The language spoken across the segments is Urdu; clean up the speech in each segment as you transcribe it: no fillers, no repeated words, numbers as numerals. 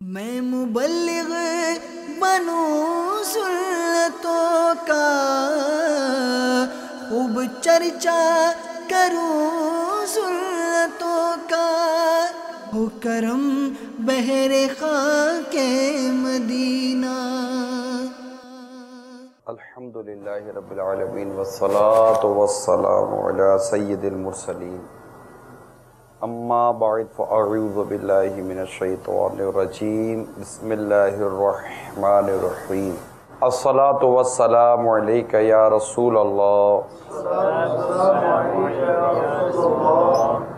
میں مبلغ بنوں سنتوں کا، خوب چرچا کروں سنتوں کا، ہو کرم بہر خاک مدینہ۔ الحمدللہ رب العالمین والصلاة والسلام علی سید المرسلین، اما بعد فاعوذ باللہ من الشیطان الرجیم، بسم اللہ الرحمن الرحیم۔ الصلاة والسلام علیک یا رسول اللہ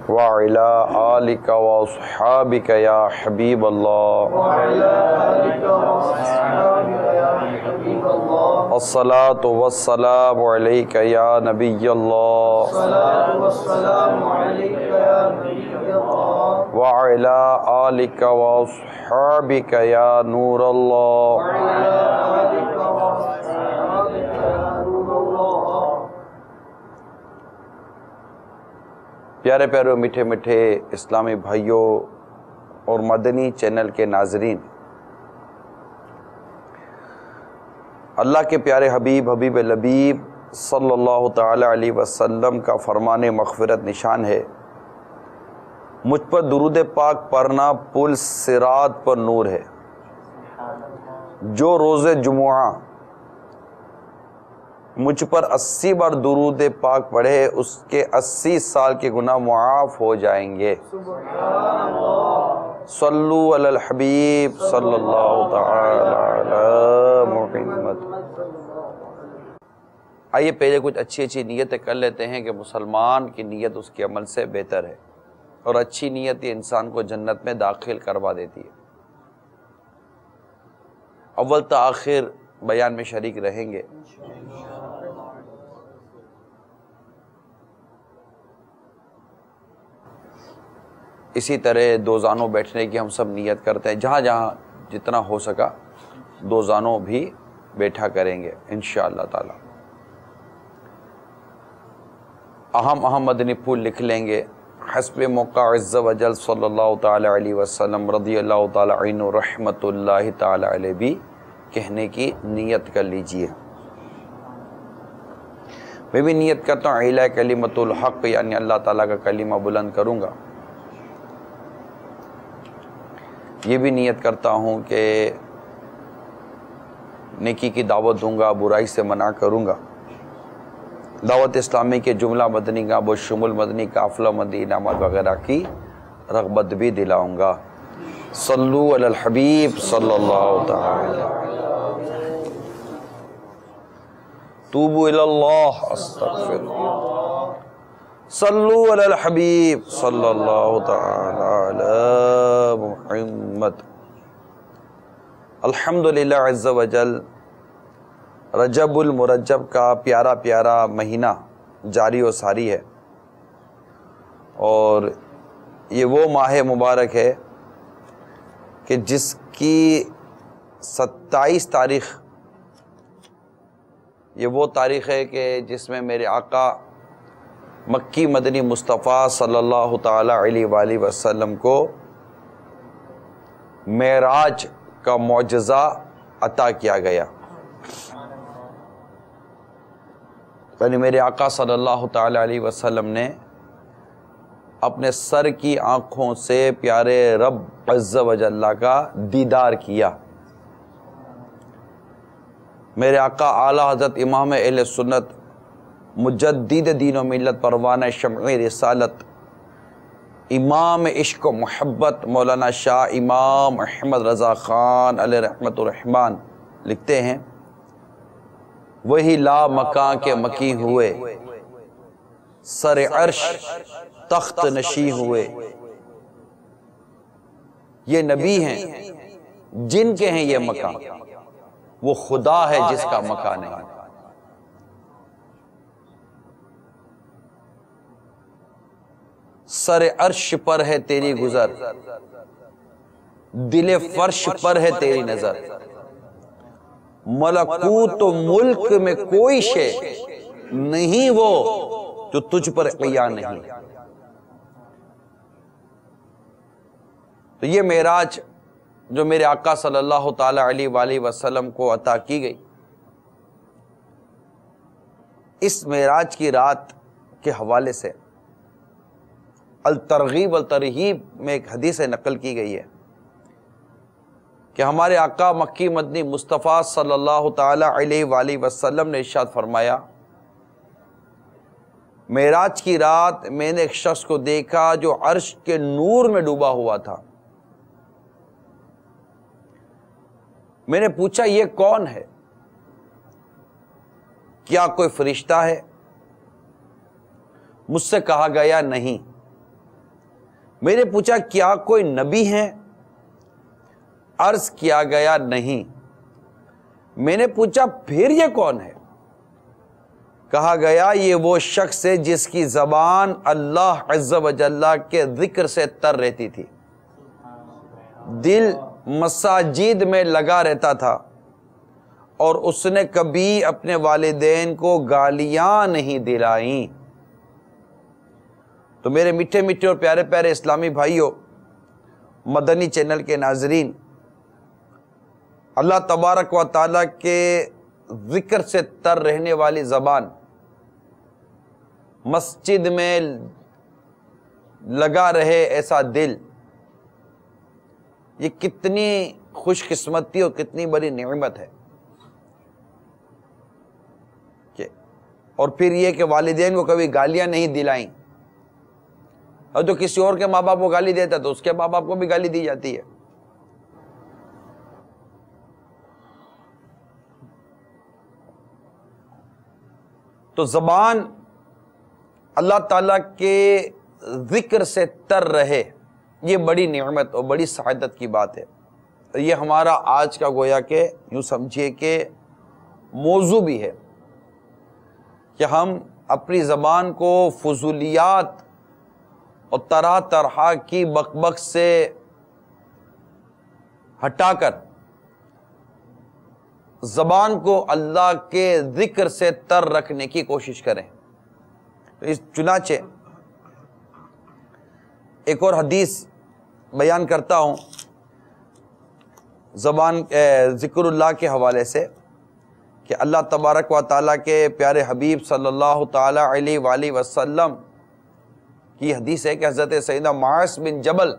وعلی آلک واصحابک یا حبیب اللہ، الصلاة والسلام علیک یا نبی اللہ وعلی آلک واصحابک یا نور اللہ۔ پیارے پیارے میٹھے میٹھے اسلامی بھائیوں اور مدنی چینل کے ناظرین، اللہ کے پیارے حبیب حبیب لبیب صلی اللہ تعالی علیہ وسلم کا فرمان مغفرت نشان ہے، مجھ پر درود پاک پڑھنا پل صراط پر نور ہے۔ جو روز جمعہ مجھ پر 80 بار درود پاک پڑھے، اس کے 80 سال کے گناہ معاف ہو جائیں گے۔ صلو علی الحبیب صلی اللہ تعالی علی محمد۔ آئیے پہلے کچھ اچھی نیتیں کر لیتے ہیں کہ مسلمان کی نیت اس کے عمل سے بہتر ہے، اور اچھی نیت یہ انسان کو جنت میں داخل کروا دیتی ہے۔ اول تا آخر بیان میں شریک رہیں گے۔ اسی طرح دو زانوں بیٹھنے کی ہم سب نیت کرتے ہیں، جہاں جہاں جتنا ہو سکا دو زانوں بھی بیٹھا کریں گے انشاءاللہ تعالی۔ اہم مدنی پھول لکھ لیں گے، حسب موقع عز و جل صلی اللہ تعالی علیہ وسلم رضی اللہ تعالی عنہ رحمت اللہ تعالی علیہ بھی کہنے کی نیت کر لیجئے۔ میں بھی نیت کرتا ہوں اعلیٰ کلمت الحق، یعنی اللہ تعالیٰ کا کلمہ بلند کروں گا۔ یہ بھی نیت کرتا ہوں کہ نیکی کی دعوت دوں گا، برائی سے منع کروں گا، دعوت اسلامی کے جملہ مدنی کا بشمول مدنی قافلہ مدنی انعامات وغیرہ کی رغبت بھی دلاؤں گا۔ صلو علی الحبیب صلی اللہ تعالی، توبوا الی اللہ استغفر اللہ، صلو علی الحبیب صلی اللہ تعالی علی محمد۔ الحمدللہ عز و جل رجب المرجب کا پیارا پیارا مہینہ جاری و ساری ہے، اور یہ وہ ماہ مبارک ہے کہ جس کی 27 تاریخ یہ وہ تاریخ ہے کہ جس میں میرے آقا مکی مدنی مصطفیٰ صلی اللہ تعالی علیہ وآلہ وسلم کو معراج کا معجزہ عطا کیا گیا۔ یعنی میرے آقا صلی اللہ تعالی علیہ وسلم نے اپنے سر کی آنکھوں سے پیارے رب عز و جل کا دیدار کیا۔ میرے آقا اعلیٰ حضرت امام اہل سنت مجدد دین و ملت پروانہ شمع رسالت امام عشق و محبت مولانا شاہ امام احمد رضا خان علیہ رحمت الرحمن لکھتے ہیں، وہی لا مکان کے مکی ہوئے، سر عرش تخت نشی ہوئے۔ یہ نبی ہیں جن کے ہیں یہ مکان، وہ خدا ہے جس کا مکان نہیں۔ سر عرش پر ہے تیری گزر، دل فرش پر ہے تیری نظر، ملکوت و ملک میں کوئی شے نہیں وہ جو تجھ پر عیاں نہیں۔ تو یہ معراج جو میرے آقا صلی اللہ تعالی علیہ وآلہ وسلم کو عطا کی گئی، اس معراج کی رات کے حوالے سے الترغیب والترہیب میں ایک حدیث نقل کی گئی ہے کہ ہمارے آقا مکی مدنی مصطفیٰ صلی اللہ تعالی علیہ وآلہ وسلم نے ارشاد فرمایا، معراج کی رات میں نے ایک شخص کو دیکھا جو عرش کے نور میں ڈوبا ہوا تھا۔ میں نے پوچھا یہ کون ہے؟ کیا کوئی فرشتہ ہے؟ مجھ سے کہا گیا نہیں۔ میں نے پوچھا کیا کوئی نبی ہے؟ عرض کیا گیا نہیں۔ میں نے پوچھا پھر یہ کون ہے؟ کہا گیا یہ وہ شخص ہے جس کی زبان اللہ عز و جل کے ذکر سے تر رہتی تھی، دل مساجد میں لگا رہتا تھا، اور اس نے کبھی اپنے والدین کو گالیاں نہیں دلائیں۔ تو میرے میٹھے میٹھے اور پیارے پیارے اسلامی بھائیوں، مدنی چینل کے ناظرین، اللہ تبارک و تعالیٰ کے ذکر سے تر رہنے والی زبان، مسجد میں لگا رہے ایسا دل، یہ کتنی خوش قسمتی اور کتنی بڑی نعمت ہے۔ اور پھر یہ کہ والدین کو کبھی گالیاں نہیں دلائیں، اور جو کسی اور کے ماں باپ کو گالی دیتا ہے تو اس کے ماں باپ کو بھی گالی دی جاتی ہے۔ تو زبان اللہ تعالیٰ کے ذکر سے تر رہے، یہ بڑی نعمت اور بڑی سعادت کی بات ہے۔ یہ ہمارا آج کا گویا کہ یوں سمجھیے کہ موضوع بھی ہے کہ ہم اپنی زبان کو فضولیات اور طرح طرح کی بک بک سے ہٹا کر زبان کو اللہ کے ذکر سے تر رکھنے کی کوشش کریں۔ اس چنانچہ ایک اور حدیث بیان کرتا ہوں زبان ذکر اللہ کے حوالے سے کہ اللہ تبارک و تعالیٰ کے پیارے حبیب صلی اللہ تعالی علیہ وآلہ وسلم کی حدیث ہے کہ حضرت سیدنا معاذ بن جبل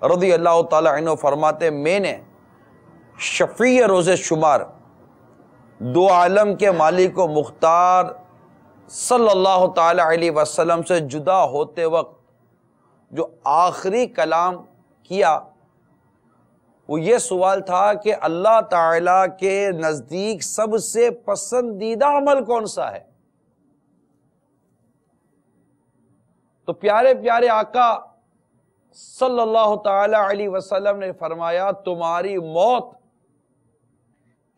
رضی اللہ تعالی عنہ فرماتے، میں نے شفیع روز شمار دو عالم کے مالک و مختار صلی اللہ تعالی علیہ وسلم سے جدا ہوتے وقت جو آخری کلام کیا وہ یہ سوال تھا کہ اللہ تعالیٰ کے نزدیک سب سے پسندیدہ عمل کون سا ہے؟ تو پیارے پیارے آقا صلی اللہ تعالی علیہ وسلم نے فرمایا، تمہاری موت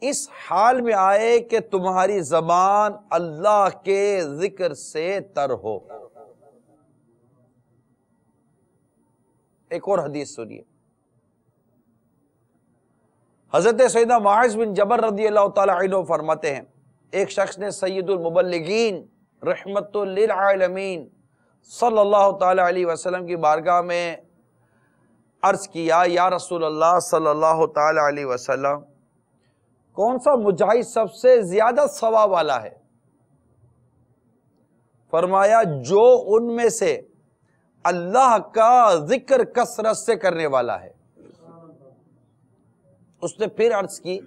اس حال میں آئے کہ تمہاری زبان اللہ کے ذکر سے تر ہو۔ ایک اور حدیث سنیے، حضرت سیدنا معاذ بن جبل رضی اللہ تعالی عنہ فرماتے ہیں، ایک شخص نے سید المبلغین رحمت للعالمین صلی اللہ تعالی علیہ وسلم کی بارگاہ میں عرض کیا، یا رسول اللہ صلی اللہ تعالی علیہ وسلم، کون سا مجاہد سب سے زیادہ ثواب والا ہے؟ فرمایا، جو ان میں سے اللہ کا ذکر کثرت سے کرنے والا ہے۔ اس نے پھر عرض کی،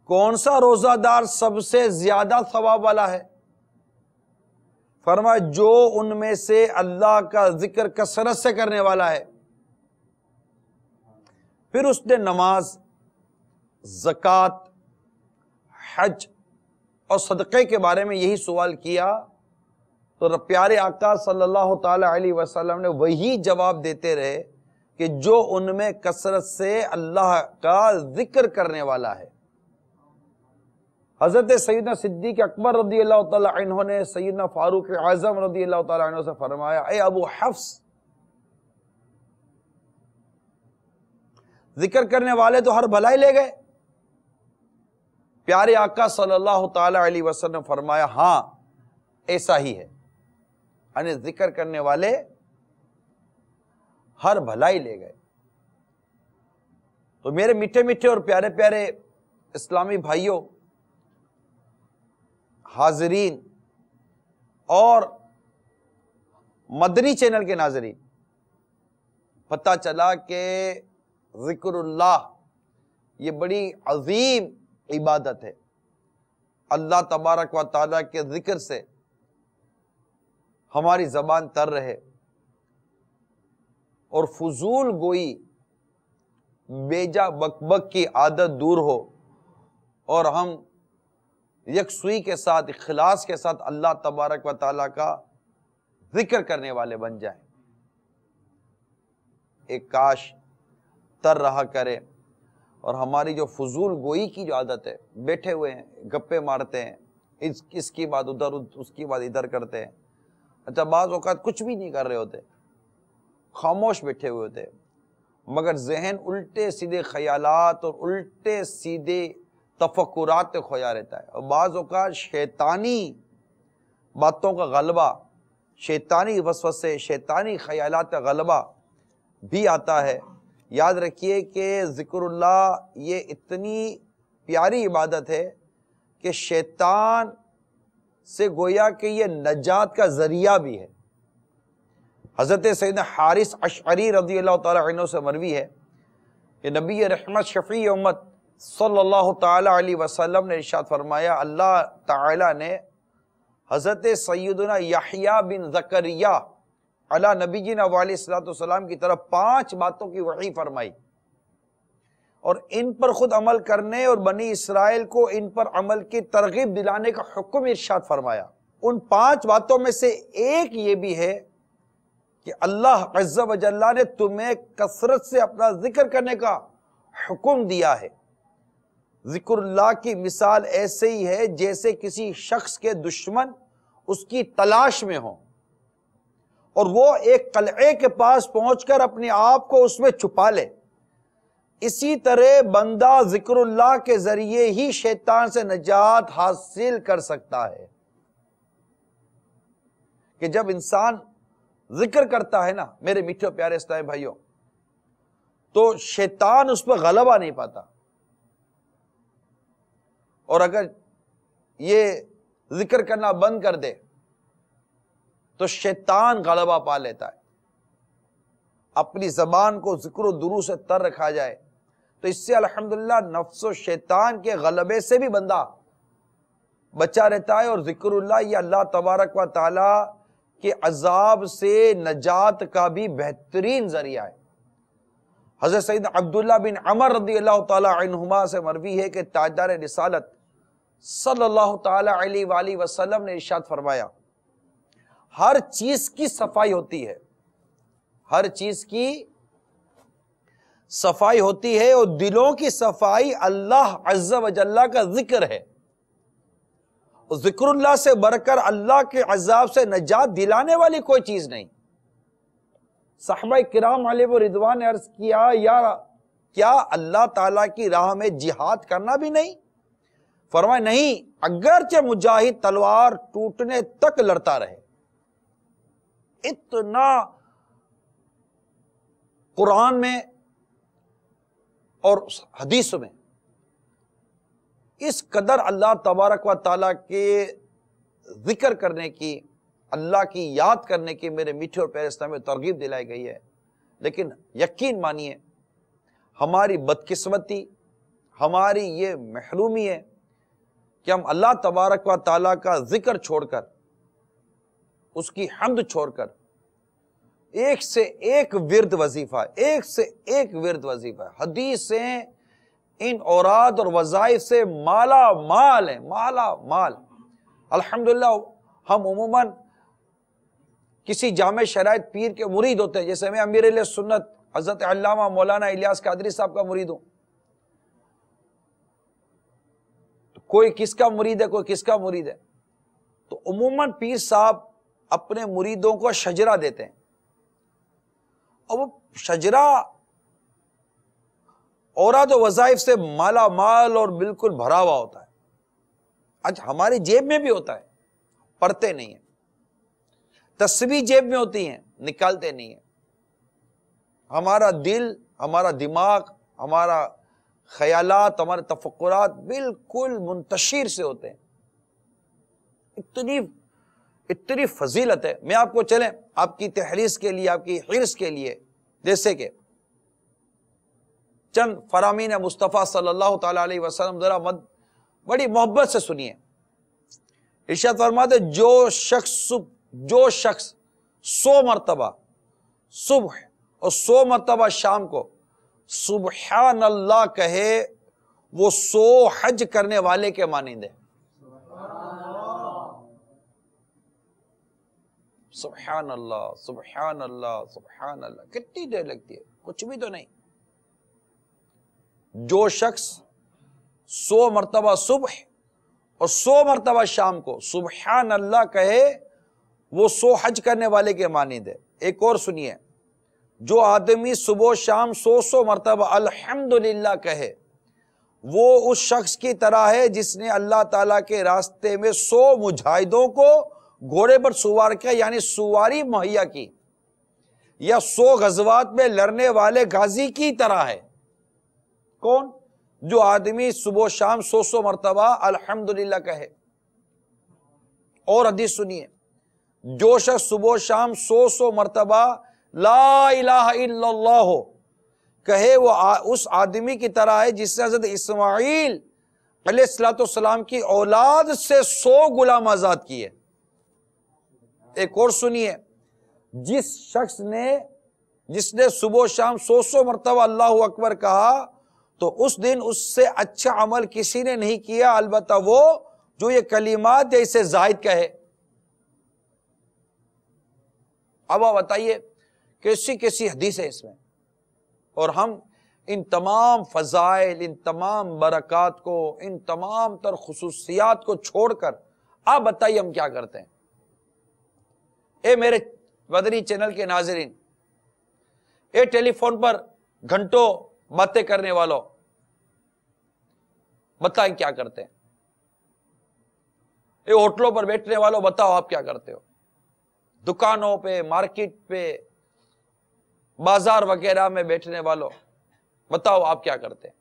کون سا روزہ دار سب سے زیادہ ثواب والا ہے؟ فرمایا، جو ان میں سے اللہ کا ذکر کثرت سے کرنے والا ہے۔ پھر اس نے نماز، زکوٰۃ، حج اور صدقے کے بارے میں یہی سوال کیا، تو پیارے آقا صلی اللہ تعالی علیہ وسلم نے وہی جواب دیتے رہے کہ جو ان میں کثرت سے اللہ کا ذکر کرنے والا ہے۔ حضرت سیدنا صدیق اکبر رضی اللہ تعالی عنہ نے سیدنا فاروق اعظم رضی اللہ تعالی عنہ سے فرمایا، اے ابو حفص، ذکر کرنے والے تو ہر بھلائی لے گئے۔ پیارے آقا صلی اللہ تعالی علیہ وسلم نے فرمایا، ہاں ایسا ہی ہے، یعنی ذکر کرنے والے ہر بھلائی لے گئے۔ تو میرے میٹھے میٹھے اور پیارے پیارے اسلامی بھائیوں، حاضرین اور مدنی چینل کے ناظرین، پتہ چلا کہ ذکر اللہ یہ بڑی عظیم عبادت ہے۔ اللہ تبارک و تعالیٰ کے ذکر سے ہماری زبان تر رہے اور فضول گوئی، بیجا بک بک کی عادت دور ہو، اور ہم یکسوئی کے ساتھ، اخلاص کے ساتھ اللہ تبارک و تعالیٰ کا ذکر کرنے والے بن جائیں۔ ایک کاش تر رہا کرے، اور ہماری جو فضول گوئی کی جو عادت ہے، بیٹھے ہوئے ہیں گپے مارتے ہیں، اس کی بات ادھر، اس کی بات ادھر کرتے ہیں، اچھا بعض اوقات کچھ بھی نہیں کر رہے ہوتے، خاموش بیٹھے ہوئے ہوتے، مگر ذہن الٹے سیدھے خیالات اور الٹے سیدھے تفکرات پہ کھویا رہتا ہے، اور بعض اوقات شیطانی باتوں کا غلبہ، شیطانی وسوسے، شیطانی خیالات کا غلبہ بھی آتا ہے۔ یاد رکھیے کہ ذکر اللہ یہ اتنی پیاری عبادت ہے کہ شیطان سے گویا کہ یہ نجات کا ذریعہ بھی ہے۔ حضرت سیدنا حارث اشعری رضی اللہ تعالیٰ عنہ سے مروی ہے کہ نبی رحمت شفیع امت صلی اللہ تعالیٰ علیہ وسلم نے ارشاد فرمایا، اللہ تعالیٰ نے حضرت سیدنا یحییٰ بن زکریا علی نبینا علیہ الصلوۃ والسلام کی طرف 5 باتوں کی وحی فرمائی، اور ان پر خود عمل کرنے اور بنی اسرائیل کو ان پر عمل کی ترغیب دلانے کا حکم ارشاد فرمایا۔ ان 5 باتوں میں سے ایک یہ بھی ہے کہ اللہ عز و جل نے تمہیں کثرت سے اپنا ذکر کرنے کا حکم دیا ہے۔ ذکر اللہ کی مثال ایسے ہی ہے جیسے کسی شخص کے دشمن اس کی تلاش میں ہوں اور وہ ایک قلعے کے پاس پہنچ کر اپنے آپ کو اس میں چھپا لے، اسی طرح بندہ ذکر اللہ کے ذریعے ہی شیطان سے نجات حاصل کر سکتا ہے۔ کہ جب انسان ذکر کرتا ہے نا میرے میٹھے پیارے اسلامی بھائیوں، تو شیطان اس پہ غلبہ نہیں پاتا، اور اگر یہ ذکر کرنا بند کر دے تو شیطان غلبہ پا لیتا ہے۔ اپنی زبان کو ذکر و درود سے تر رکھا جائے تو اس سے الحمدللہ نفس و شیطان کے غلبے سے بھی بندہ بچا رہتا ہے، اور ذکر اللہ یہ اللہ تبارک و تعالی کے عذاب سے نجات کا بھی بہترین ذریعہ ہے۔ حضرت سیدنا عبداللہ بن عمر رضی اللہ تعالی عنہما سے مروی ہے کہ تاجدار رسالت صلی اللہ تعالی علیہ وآلہ وسلم نے ارشاد فرمایا، ہر چیز کی صفائی ہوتی ہے، ہر چیز کی صفائی ہوتی ہے، اور دلوں کی صفائی اللہ عز و جل کا ذکر ہے، اور ذکر اللہ سے بڑھ کر اللہ کے عذاب سے نجات دلانے والی کوئی چیز نہیں۔ صحابہ کرام علیہ رضوان نے عرض کیا، یا کیا اللہ تعالیٰ کی راہ میں جہاد کرنا بھی نہیں؟ فرمایا نہیں، اگرچہ مجاہد تلوار ٹوٹنے تک لڑتا رہے۔ اتنا قرآن میں اور حدیث میں اس قدر اللہ تبارک و تعالیٰ کے ذکر کرنے کی، اللہ کی یاد کرنے کی میرے میٹھے اور پیارے اسلام میں ترغیب دلائی گئی ہے، لیکن یقین مانیے ہماری بدقسمتی، ہماری یہ محرومی ہے کہ ہم اللہ تبارک و تعالیٰ کا ذکر چھوڑ کر، اس کی حمد چھوڑ کر ایک سے ایک ورد وظیفہ، ایک سے ایک ورد وظیفہ، حدیثیں ان اوراد اور وظائف سے مالا مال ہیں، مالا مال۔ الحمدللہ ہم عموماً کسی جامع شرائط پیر کے مرید ہوتے ہیں، جیسے میں امیر علیہ سنت حضرت علامہ مولانا الیاس قادری صاحب کا مرید ہوں، کوئی کس کا مرید ہے، کوئی کس کا مرید ہے، تو عموماً پیر صاحب اپنے مریدوں کو شجرہ دیتے ہیں، اور وہ شجرہ اوراد و وظائف سے مالا مال اور بالکل بھرا ہوا ہوتا ہے۔ آج ہماری جیب میں بھی ہوتا ہے، پڑھتے نہیں ہیں، تسبیح جیب میں ہوتی ہیں، نکالتے نہیں ہیں۔ ہمارا دل، ہمارا دماغ، ہمارا خیالات، ہمارے تفکرات بالکل منتشر سے ہوتے ہیں. اتنی فضیلت ہے. میں آپ کو چلیں آپ کی تحریص کے لیے، آپ کی حرص کے لیے، جیسے کہ چند فرامین مصطفیٰ صلی اللہ تعالی علیہ وسلم ذرا بڑی محبت سے سنیے. ارشاد فرماتے جو شخص 100 مرتبہ صبح اور 100 مرتبہ شام کو سبحان اللہ کہے وہ 100 حج کرنے والے کے مانند ہے. سبحان اللہ سبحان اللہ سبحان اللہ. کتنی دیر لگتی ہے؟ کچھ بھی تو نہیں. جو شخص 100 مرتبہ صبح اور 100 مرتبہ شام کو سبحان اللہ کہے وہ 100 حج کرنے والے کے مانند ہے. ایک اور سنیے، جو آدمی صبح و شام 100 مرتبہ الحمدللہ کہے وہ اس شخص کی طرح ہے جس نے اللہ تعالیٰ کے راستے میں 100 مجاہدوں کو گھوڑے پر سوار کیا، یعنی سواری مہیا کی، یا 100 غزوات میں لڑنے والے غازی کی طرح ہے. کون؟ جو آدمی صبح و شام 100 مرتبہ الحمدللہ کہے. اور حدیث سنیے، جو شخص صبح و شام 100 مرتبہ لا الہ الا اللہ کہے وہ اس آدمی کی طرح ہے جس نے حضرت اسماعیل علیہ السلام کی اولاد سے 100 غلام آزاد کیے. ایک اور سنیے، جس نے صبح و شام 100 مرتبہ اللہ اکبر کہا تو اس دن اس سے اچھا عمل کسی نے نہیں کیا، البتہ وہ جو یہ کلمات ہے اسے زائد کہے. اب آپ بتائیے کیسی حدیث ہے اس میں، اور ہم ان تمام فضائل، ان تمام برکات کو، ان تمام تر خصوصیات کو چھوڑ کر آپ بتائیے ہم کیا کرتے ہیں؟ اے میرے مدنی چینل کے ناظرین، اے ٹیلی فون پر گھنٹوں باتیں کرنے والوں، بتائیں کیا کرتے ہیں؟ اے ہوٹلوں پر بیٹھنے والوں، بتاؤ آپ کیا کرتے ہو؟ دکانوں پہ، مارکیٹ پہ، بازار وغیرہ میں بیٹھنے والوں، بتاؤ آپ کیا کرتے ہیں؟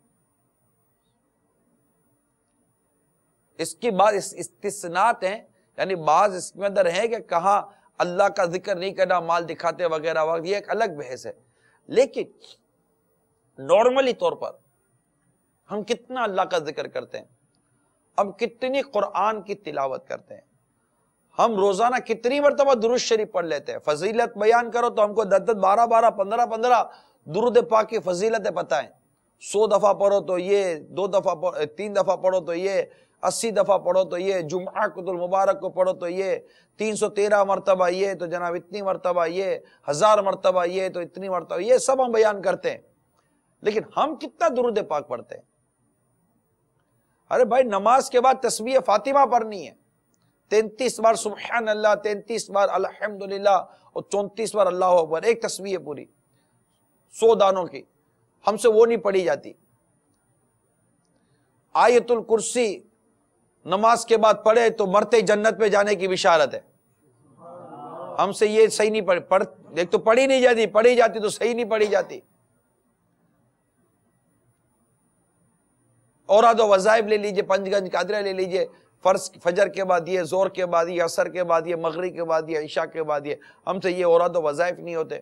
اس کی بعض استثناءات ہیں، یعنی بعض اس کے اندر ہے کہ کہاں اللہ کا ذکر نہیں کرنا، مال دکھاتے وغیرہ وغیرہ، یہ ایک الگ بحث ہے. لیکن نارملی طور پر ہم کتنا اللہ کا ذکر کرتے ہیں، ہم کتنی قرآن کی تلاوت کرتے ہیں، ہم روزانہ کتنی مرتبہ درود شریف پڑھ لیتے ہیں. فضیلت بیان کرو تو ہم کو 10 12 12 15 15 درود پاک کی فضیلتیں پتہ ہیں. 100 دفعہ پڑھو تو یہ، 2 دفعہ 3 دفعہ پڑھو تو یہ، 80 دفعہ پڑھو تو یہ، جمعہ المبارک کو پڑھو تو یہ، 313 مرتبہ یہ تو جناب اتنی مرتبہ یہ، 1000 مرتبہ یہ تو اتنی مرتبہ یہ، سب ہم بیان کرتے ہیں. لیکن ہم کتنا درود پاک پڑھتے ہیں؟ ارے بھائی، نماز کے بعد تسبیح فاطمہ پڑھنی ہے، 33 بار سبحان اللہ، 33 بار الحمدللہ اور 34 بار اللہ اکبر، ایک تسبیح پوری 100 دانوں کی. ہم سے وہ نہیں پڑھی جاتی. آیت الکرسی نماز کے بعد پڑھے تو مرتے جنت پہ جانے کی بشارت ہے. ہم سے یہ صحیح نہیں ایک تو پڑھی نہیں جاتی، پڑھی جاتی تو صحیح نہیں پڑھی جاتی. اوراد و وظائف لے لیجئے، 5 گنج قادریہ لے لیجئے، فرض فجر کے بعد یہ، زور کے بعد یہ، عصر کے بعد یہ، مغرب کے بعد یہ، عشاء کے بعد یہ. ہم سے یہ اوراد و وظائف نہیں ہوتے.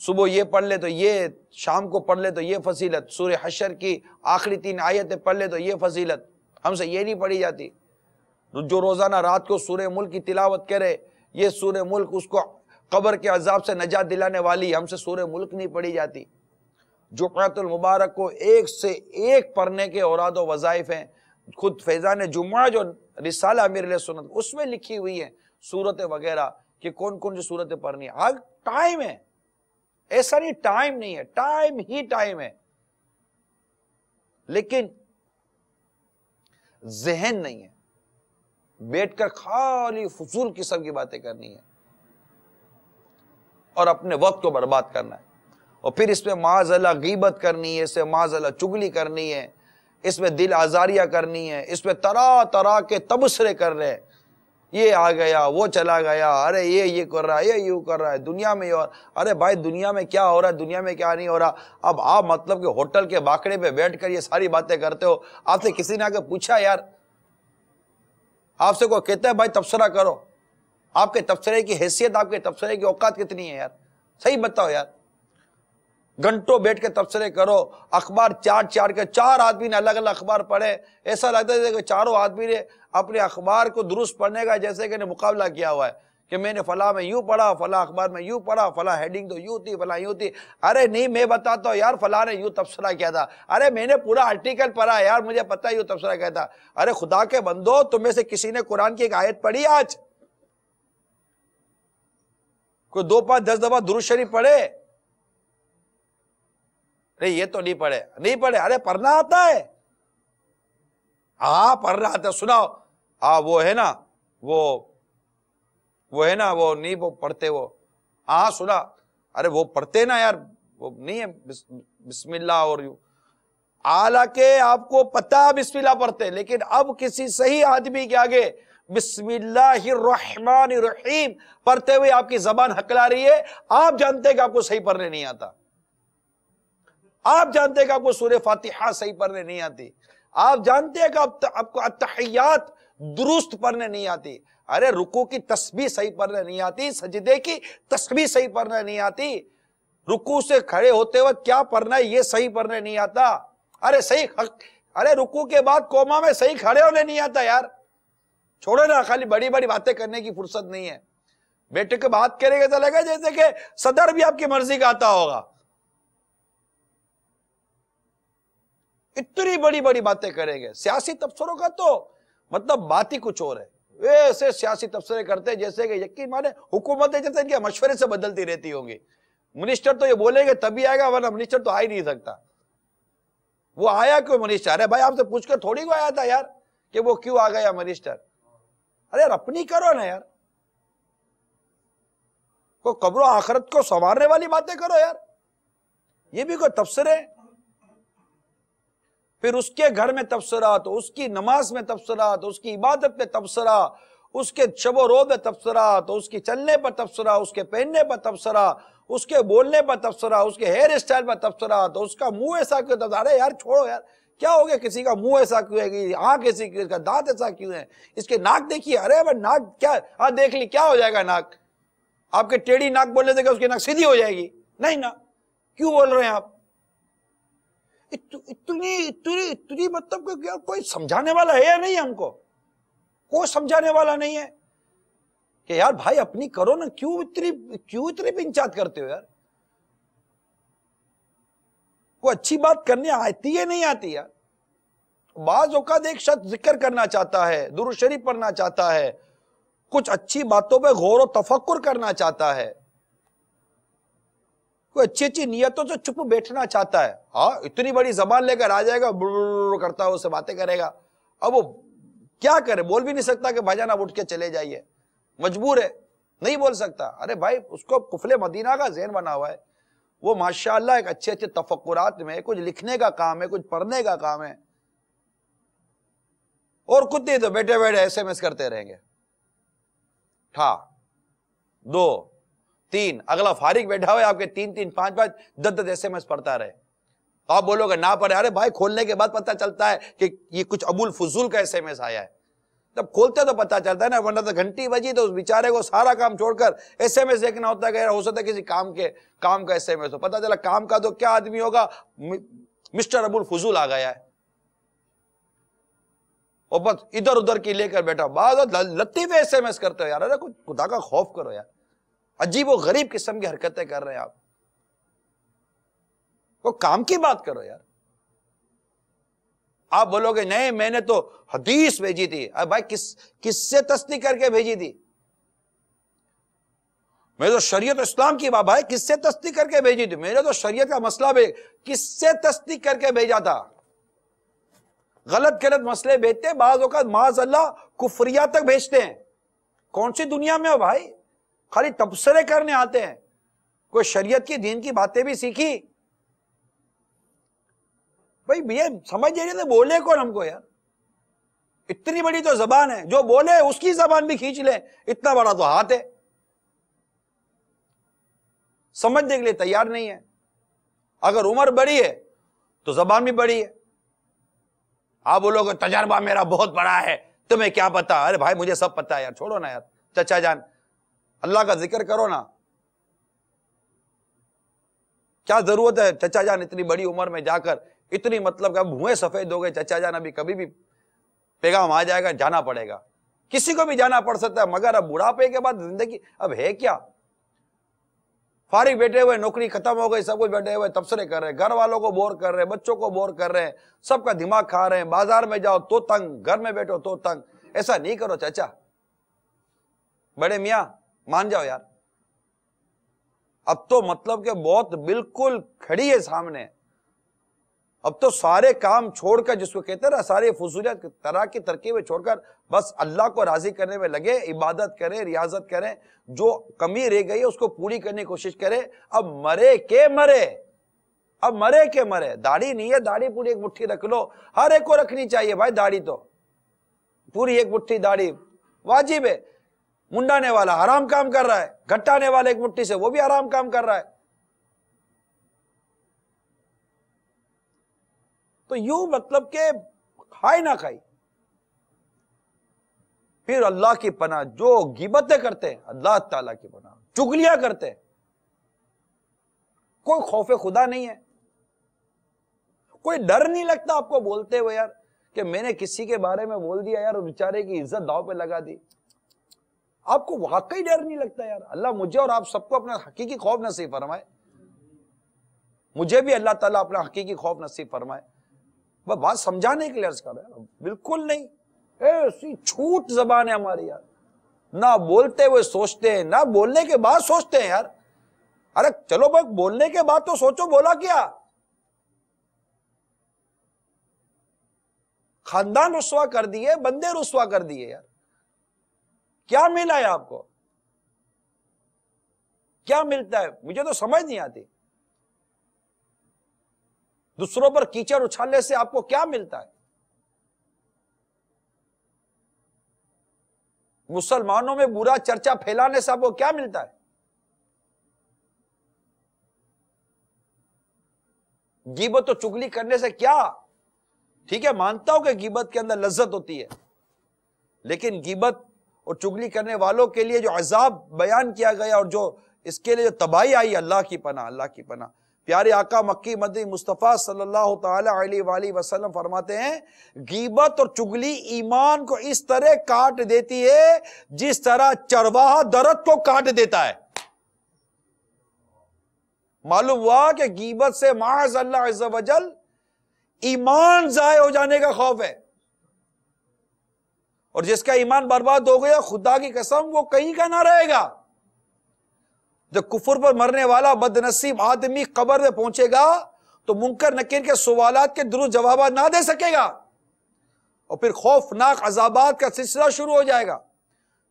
صبح یہ پڑھ لے تو یہ، شام کو پڑھ لے تو یہ فضیلت، سورہ حشر کی آخری 3 آیتیں پڑھ لے تو یہ فضیلت. ہم سے یہ نہیں پڑھی جاتی. جو روزانہ رات کو سورہ ملک کی تلاوت کرے، یہ سورہ ملک اس کو قبر کے عذاب سے نجات دلانے والی، ہم سے سورہ ملک نہیں پڑھی جاتی. جمعۃ المبارک کو ایک سے ایک پڑھنے کے اوراد و وظائف ہیں. خود فیضان جمعہ جو رسالہ امیر علیہ سنت اس میں لکھی ہوئی ہیں سورتیں وغیرہ کہ کون کون سی سورتیں پڑھنی ہیں. آج ٹائم ہے، ایسا نہیں ٹائم نہیں ہے، ٹائم ہی ٹائم ہے، لیکن ذہن نہیں ہے. بیٹھ کر خالی فضول قسم کی باتیں کرنی ہے اور اپنے وقت کو برباد کرنا ہے. اور پھر اس میں معاذ اللہ غیبت کرنی ہے، اس میں معاذ اللہ چگلی کرنی ہے، اس میں دل آزاریاں کرنی ہے، اس میں طرح طرح کے تبصرے کر رہے ہیں. یہ آ گیا، وہ چلا گیا، ارے یہ کر رہا ہے، یہ یوں کر رہا ہے دنیا میں، اور ارے بھائی دنیا میں کیا ہو رہا ہے، دنیا میں کیا نہیں ہو رہا۔ اب آپ مطلب کہ ہوٹل کے باکڑے پہ بیٹھ کر یہ ساری باتیں کرتے ہو، آپ سے کسی نے آ کے پوچھا یار، آپ سے کوئی کہتا ہے بھائی تبصرہ کرو، آپ کے تبصرے کی حیثیت، آپ کے تبصرے کی اوقات کتنی ہے یار؟ صحیح بتاؤ یار۔ گھنٹوں بیٹھ کے تبصرے کرو، اخبار چار کے 4 آدمی نے الگ الگ اخبار پڑھے، ایسا لگتا ہے کہ چاروں آدمی نے اپنے اخبار کو درست پڑھنے کا جیسے کہ مقابلہ کیا ہوا ہے کہ میں نے فلاں میں یوں پڑھا، فلاں اخبار میں یوں پڑھا، فلاں ہیڈنگ تو یوں تھی، فلاں یوں تھی۔ ارے نہیں، میں بتاتا ہوں یار، فلاں نے یوں تبصرہ کیا تھا، ارے میں نے پورا آرٹیکل پڑھا یار، مجھے پتہ یوں تبصرہ کیا تھا۔ ارے خدا کے بندو، تم میں سے کسی نے قرآن کی ایک آیت پڑھی آج؟ کوئی 2 5 10 دفعہ درود شریف پڑھے؟ نہیں یہ تو نہیں پڑھے، ارے پڑھنا آتا ہے، ہاں پڑھنا آتا ہے، سناؤ۔ ہاں وہ ہے نا، وہ ہے نا، وہ نہیں وہ پڑھتے، وہ ہاں سنا، ارے وہ پڑھتے نا یار، وہ نہیں ہے بسم اللہ اور یوں، حالانکہ آپ کو پتہ بسم اللہ پڑھتے، لیکن اب کسی صحیح آدمی کے آگے بسم اللہ الرحمن الرحیم پڑھتے ہوئے آپ کی زبان ہکلا رہی ہے، آپ جانتے کہ آپ کو صحیح پڑھنے نہیں آتا، آپ جانتے کہ آپ کو سورہ فاتحہ صحیح پڑھنے نہیں آتی، آپ جانتے ہیں کہ آپ کو التحیات درست پڑھنے نہیں آتی، ارے رکوع کی تسبیح صحیح پڑھنے نہیں آتی، سجدے کی تسبیح صحیح پڑھنے نہیں آتی، رکوع سے کھڑے ہوتے وقت کیا پڑھنا ہے یہ صحیح پڑھنے نہیں آتا، ارے رکوع کے بعد قوما میں صحیح کھڑے ہونے نہیں آتا یار، چھوڑو نا، خالی بڑی بڑی باتیں کرنے کی فرصت نہیں ہے، بیٹے کے بات کرے گا تو لگا جیسے کہ صدر بھی آپ کی مرضی کا آتا ہوگا، اتنی بڑی بڑی باتیں کریں گے۔ سیاسی تبصروں کا تو مطلب بات ہی کچھ اور ہے، ایسے سیاسی تبصرے کرتے جیسے کہ یقین مانے حکومتیں جیسے ان کے مشورے سے بدلتی رہتی ہوں گی، منسٹر تو یہ بولیں گے تبھی آئے گا، ورنہ منسٹر تو آ ہی نہیں سکتا، وہ آیا کیوں منسٹر؟ ارے بھائی آپ سے پوچھ کر تھوڑی کو آیا تھا یار کہ وہ کیوں آ گیا منسٹر، ارے یار اپنی کرو نا یار، کوئی قبر و آخرت کو سنوارنے والی باتیں کرو یار، یہ بھی کوئی تبصرے؟ پھر اس کے گھر میں تبصرہ، تو اس کی نماز میں تبصرہ، تو اس کی عبادت میں تبصرہ، اس کے شب و روز میں تبصرہ، تو اس کی چلنے پر تبصرہ، اس کے پہننے پر تبصرہ، اس کے بولنے پر تبصرہ، اس کے ہیئر اسٹائل پر تبصرہ، تو اس کا منہ ایسا کیوں تبصرہ، ارے یار چھوڑو یار، کیا ہو گیا کسی کا منہ ایسا کیوں ہے، آنکھ ایسی کیوں ہے، اس کا دانت ایسا کیوں ہے، اس کے ناک دیکھیے، ارے بھائی ناک کیا، ہاں دیکھ لی کیا ہو جائے گا ناک، آپ کے ٹیڑھی ناک بولنے سے کہ اس کی ناک سیدھی ہو جائے گی؟ نہیں نا، کیوں بول رہے ہیں آپ؟ اتنی مطلب کہ کوئی سمجھانے والا ہے یا نہیں؟ ہم کو کوئی سمجھانے والا نہیں ہے کہ یار بھائی اپنی کرو نا، کیوں اتنی پنچات کرتے ہو یار؟ کوئی اچھی بات کرنے آتی ہے نہیں آتی یار؟ بعض اوقات ایک شخص ذکر کرنا چاہتا ہے، درود شریف پڑھنا چاہتا ہے، کچھ اچھی باتوں پہ غور و تفکر کرنا چاہتا ہے، کوئی اچھی نیتوں سے چپ بیٹھنا چاہتا ہے، ہاں اتنی بڑی زبان لے کر آ جائے گا، بڑھ کرتا ہے، اس سے باتیں کرے گا، اب وہ کیا کرے؟ بول بھی نہیں سکتا کہ بھائی جان آپ اٹھ کے چلے جائیے، مجبور ہے، نہیں بول سکتا۔ ارے بھائی اس کو قفل مدینہ کا ذہن بنا ہوا ہے، وہ ماشاءاللہ ایک اچھے تفکرات میں کچھ لکھنے کا کام ہے، کچھ پڑھنے کا کام ہے، اور کچھ نہیں تو بیٹھے بیٹھے ایس ایم ایس کرتے رہیں گے، 2 3، اگلا فارغ بیٹھا ہوا ہے آپ کے 3 3 5 5 10 10 ایس ایم ایس پڑھتا رہے، آپ بولو گے نہ پڑھے، ارے بھائی کھولنے کے بعد پتہ چلتا ہے کہ یہ کچھ ابو الفضول کا ایس ایم ایس آیا ہے، جب کھولتے تو پتہ چلتا ہے نا، ورنہ تو گھنٹی بجی تو اس بیچارے کو سارا کام چھوڑ کر ایس ایم ایس دیکھنا ہوتا ہے کہ ہو سکتا ہے کسی کام کا ایس ایم ایس ہو، پتہ چلا کام کا تو کیا آدمی ہوگا، مسٹر ابو الفضول آ گیا ہے، اور بس ادھر ادھر کی لے کر بیٹھا، بعض لطیفے ایس ایم ایس کرتے ہو یار، ارے کچھ خدا کا خوف کرو یار، عجیب و غریب قسم کی حرکتیں کر رہے ہیں آپ، وہ کام کی بات کرو یار۔ آپ بولو گے نہیں میں نے تو حدیث بھیجی تھی، ارے بھائی کس سے تصدیق کر کے بھیجی تھی؟ میں تو شریعت اسلام کی بات، بھائی کس سے تصدیق کر کے بھیجی تھی؟ میں نے تو شریعت کا مسئلہ کس سے تصدیق کر کے بھیجا تھا؟ غلط مسئلے بھیجتے بعض اوقات معاذ اللہ کفریہ تک بھیجتے ہیں، کون سی دنیا میں ہو بھائی؟ خالی تبصرے کرنے آتے ہیں، کوئی شریعت کی دین کی باتیں بھی سیکھی؟ بھائی یہ سمجھ جائیے تو بولے کون ہم کو یار؟ اتنی بڑی تو زبان ہے، جو بولے اس کی زبان بھی کھینچ لے، اتنا بڑا تو ہاتھ ہے، سمجھنے کے لیے تیار نہیں ہے۔ اگر عمر بڑی ہے تو زبان بھی بڑی ہے۔ آپ بولو کہ تجربہ میرا بہت بڑا ہے، تمہیں کیا پتا؟ ارے بھائی مجھے سب پتا ہے یار، چھوڑو نا یار، چچا جان اللہ کا ذکر کرو نا، کیا ضرورت ہے چچا جان اتنی بڑی عمر میں جا کر اتنی مطلب کہ بھوئیں سفید ہو گئے، چچا جان ابھی کبھی بھی پیغام آ جائے گا، جانا پڑے گا، کسی کو بھی جانا پڑ سکتا ہے، مگر اب بڑھاپے کے بعد زندگی اب ہے کیا؟ فارغ بیٹھے ہوئے، نوکری ختم ہو گئی، سب کچھ بیٹھے ہوئے تبصرے کر رہے ہیں، گھر والوں کو بور کر رہے ہیں، بچوں کو بور کر رہے ہیں، سب کا دماغ کھا رہے ہیں، بازار میں جاؤ تو تنگ، گھر میں بیٹھو تو تنگ۔ ایسا نہیں کرو چچا، بڑے میاں مان جاؤ یار، اب تو مطلب کہ بہت بالکل کھڑی ہے سامنے، اب تو سارے کام چھوڑ کر، جس کو کہتے ہیں نا سارے فضولیات طرح کی ترکیبیں چھوڑ کر بس اللہ کو راضی کرنے میں لگے، عبادت کریں، ریاضت کریں، جو کمی رہ گئی ہے اس کو پوری کرنے کی کوشش کریں۔ اب مرے کے مرے، اب مرے کے مرے، داڑھی نہیں ہے، داڑھی پوری ایک مٹھی رکھ لو، ہر ایک کو رکھنی چاہیے بھائی، داڑھی تو پوری ایک مٹھی داڑھی واجب ہے۔ منڈانے والا حرام کام کر رہا ہے، گھٹانے والا ایک مٹھی سے وہ بھی حرام کام کر رہا ہے۔ تو یوں مطلب کہ کھائے نہ کھائی، پھر اللہ کی پناہ جو غیبتیں کرتے ہیں، اللہ تعالیٰ کی پناہ، چغلیاں کرتے ہیں، کوئی خوف خدا نہیں ہے، کوئی ڈر نہیں لگتا آپ کو بولتے ہوئے یار کہ میں نے کسی کے بارے میں بول دیا یار اور بیچارے کی عزت داؤ پہ لگا دی، آپ کو واقعی ڈر نہیں لگتا یار؟ اللہ مجھے اور آپ سب کو اپنا حقیقی خوف نصیب فرمائے، مجھے بھی اللہ تعالیٰ اپنا حقیقی خوف نصیب فرمائے۔ بات سمجھانے کے لیے عرض کر رہا ہے، بالکل نہیں، ایسی چھوٹ زبان ہے ہماری یار، نہ بولتے ہوئے سوچتے ہیں، نہ بولنے کے بعد سوچتے ہیں یار۔ ارے چلو بھائی بولنے کے بعد تو سوچو بولا کیا، خاندان رسوا کر دیے، بندے رسوا کر دیے یار، کیا ملا ہے آپ کو؟ کیا ملتا ہے؟ مجھے تو سمجھ نہیں آتی، دوسروں پر کیچڑ اچھالنے سے آپ کو کیا ملتا ہے؟ مسلمانوں میں برا چرچا پھیلانے سے آپ کو کیا ملتا ہے؟ غیبت و چغلی کرنے سے کیا؟ ٹھیک ہے مانتا ہوں کہ غیبت کے اندر لذت ہوتی ہے، لیکن غیبت اور چغلی کرنے والوں کے لیے جو عذاب بیان کیا گیا اور جو اس کے لیے جو تباہی آئی، اللہ کی پناہ، اللہ کی پناہ۔ پیارے آقا مکی مدنی مصطفیٰ صلی اللہ تعالی علیہ وآلہ وسلم فرماتے ہیں غیبت اور چغلی ایمان کو اس طرح کاٹ دیتی ہے جس طرح چرواہا درخت کو کاٹ دیتا ہے۔ معلوم ہوا کہ غیبت سے معاذ اللہ عز و جل ایمان ضائع ہو جانے کا خوف ہے، اور جس کا ایمان برباد ہو گیا خدا کی قسم وہ کہیں کا نہ رہے گا۔ جب کفر پر مرنے والا بد نصیب آدمی قبر میں پہنچے گا تو منکر نکیر کے سوالات کے درست جوابات نہ دے سکے گا، اور پھر خوفناک عذابات کا سلسلہ شروع ہو جائے گا۔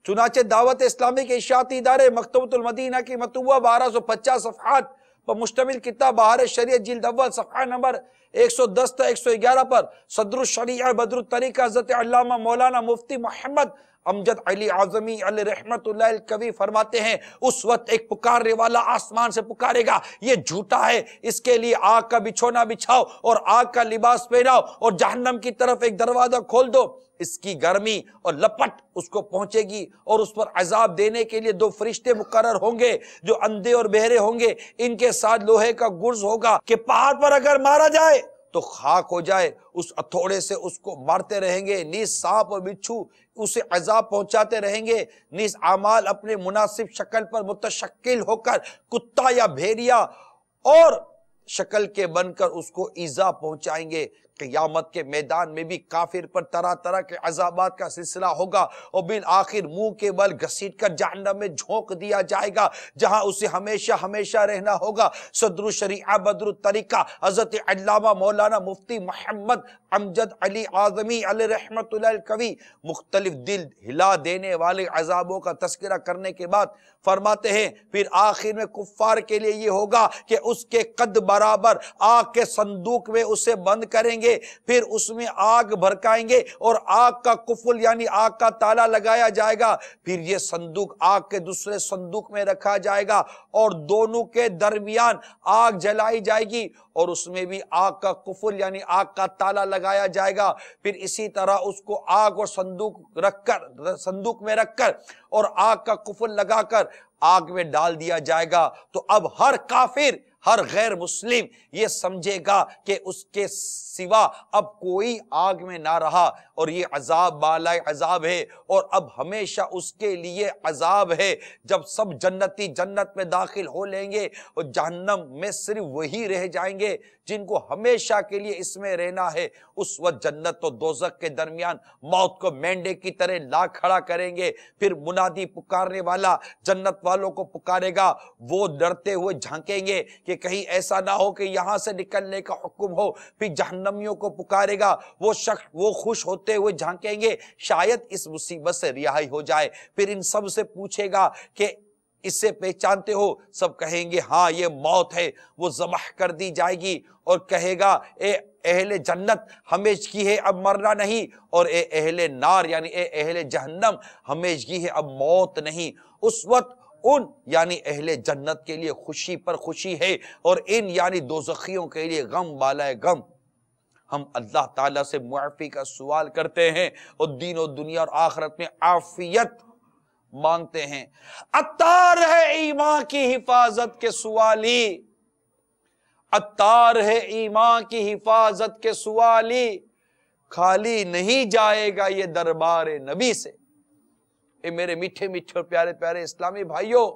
چنانچہ دعوت اسلامی کے اشاعتی ادارے مکتبۃ المدینہ کی مطبوعہ 1250 صفحات پر مشتمل کتاب بہار شریعت جلد اول صفحہ نمبر 110 تا 111 پر صدر الشریعہ بدر الطریقہ حضرت علامہ مولانا مفتی محمد امجد علی اعظمی علیہ رحمت اللہ الکوی فرماتے ہیں اس وقت ایک پکارنے والا آسمان سے پکارے گا، یہ جھوٹا ہے، اس کے لیے آگ کا بچھونا بچھاؤ اور آگ کا لباس پہناؤ اور جہنم کی طرف ایک دروازہ کھول دو، اس کی گرمی اور لپٹ اس کو پہنچے گی، اور اس پر عذاب دینے کے لیے 2 فرشتے مقرر ہوں گے جو اندھے اور بہرے ہوں گے، ان کے ساتھ لوہے کا گرز ہوگا کہ پہاڑ پر اگر مارا جائے تو خاک ہو جائے، اس ہتھوڑے سے اس کو مارتے رہیں گے، نیز سانپ اور بچھو اسے عذاب پہنچاتے رہیں گے، نیز اعمال اپنے مناسب شکل پر متشکل ہو کر کتا یا بھیڑیا اور شکل کے بن کر اس کو ایذا پہنچائیں گے۔ قیامت کے میدان میں بھی کافر پر طرح طرح کے عذابات کا سلسلہ ہوگا، اور بالآخر منہ کے بل گھسیٹ کر جہنم میں جھونک دیا جائے گا جہاں اسے ہمیشہ ہمیشہ رہنا ہوگا۔ صدر الشریعہ بدر الطریقہ حضرت علامہ مولانا مفتی محمد امجد علی اعظمی علیہ رحمت اللہ الکوی مختلف دل ہلا دینے والے عذابوں کا تذکرہ کرنے کے بعد فرماتے ہیں پھر آخر میں کفار کے لیے یہ ہوگا کہ اس کے قد برابر آگ کے صندوق میں اسے بند کریں گے، گے، پھر اس میں آگ بھڑکائیں گے اور آگ کا قفل یعنی آگ کا تالا لگایا جائے گا، پھر یہ صندوق آگ کے دوسرے صندوق میں رکھا جائے گا اور دونوں کے درمیان آگ جلائی جائے گی اور اس میں بھی آگ کا قفل یعنی آگ کا تالا لگایا جائے گا، پھر اسی طرح اس کو آگ اور صندوق میں رکھ کر اور آگ کا قفل لگا کر آگ میں ڈال دیا جائے گا۔ تو اب ہر کافر، ہر غیر مسلم یہ سمجھے گا کہ اس کے سوا اب کوئی آگ میں نہ رہا اور یہ عذاب بالائے عذاب ہے اور اب ہمیشہ اس کے لیے عذاب ہے۔ جب سب جنتی جنت میں داخل ہو لیں گے اور جہنم میں صرف وہی رہ جائیں گے جن کو ہمیشہ کے لیے اس میں رہنا ہے، اس وقت جنت و دوزخ کے درمیان موت کو مینڈے کی طرح لا کھڑا کریں گے، پھر منادی پکارنے والا جنت والوں کو پکارے گا، وہ ڈرتے ہوئے جھانکیں گے کہ کہیں ایسا نہ ہو کہ یہاں سے نکلنے کا حکم ہو، پھر جہنمیوں کو پکارے گا، وہ شخص وہ خوش ہوتے ہوئے جھانکیں گے شاید اس مصیبت سے رہائی ہو جائے، پھر ان سب سے پوچھے گا کہ اس سے پہچانتے ہو؟ سب کہیں گے ہاں یہ موت ہے، وہ ذبح کر دی جائے گی اور کہے گا اے اہل جنت ہمیشگی ہے اب مرنا نہیں، اور اے اہل نار یعنی اے اہل جہنم ہمیشگی ہے اب موت نہیں۔ اس وقت ان یعنی اہل جنت کے لیے خوشی پر خوشی ہے اور ان یعنی دوزخیوں کے لیے غم بالائے غم۔ ہم اللہ تعالیٰ سے معافی کا سوال کرتے ہیں اور دین و دنیا اور آخرت میں عافیت مانگتے ہیں۔ عطار ہے ایمان کی حفاظت کے سوالی، عطار ہے ایمان کی حفاظت کے سوالی، خالی نہیں جائے گا یہ دربار نبی سے۔ اے میرے میٹھے میٹھے اور پیارے پیارے اسلامی بھائیوں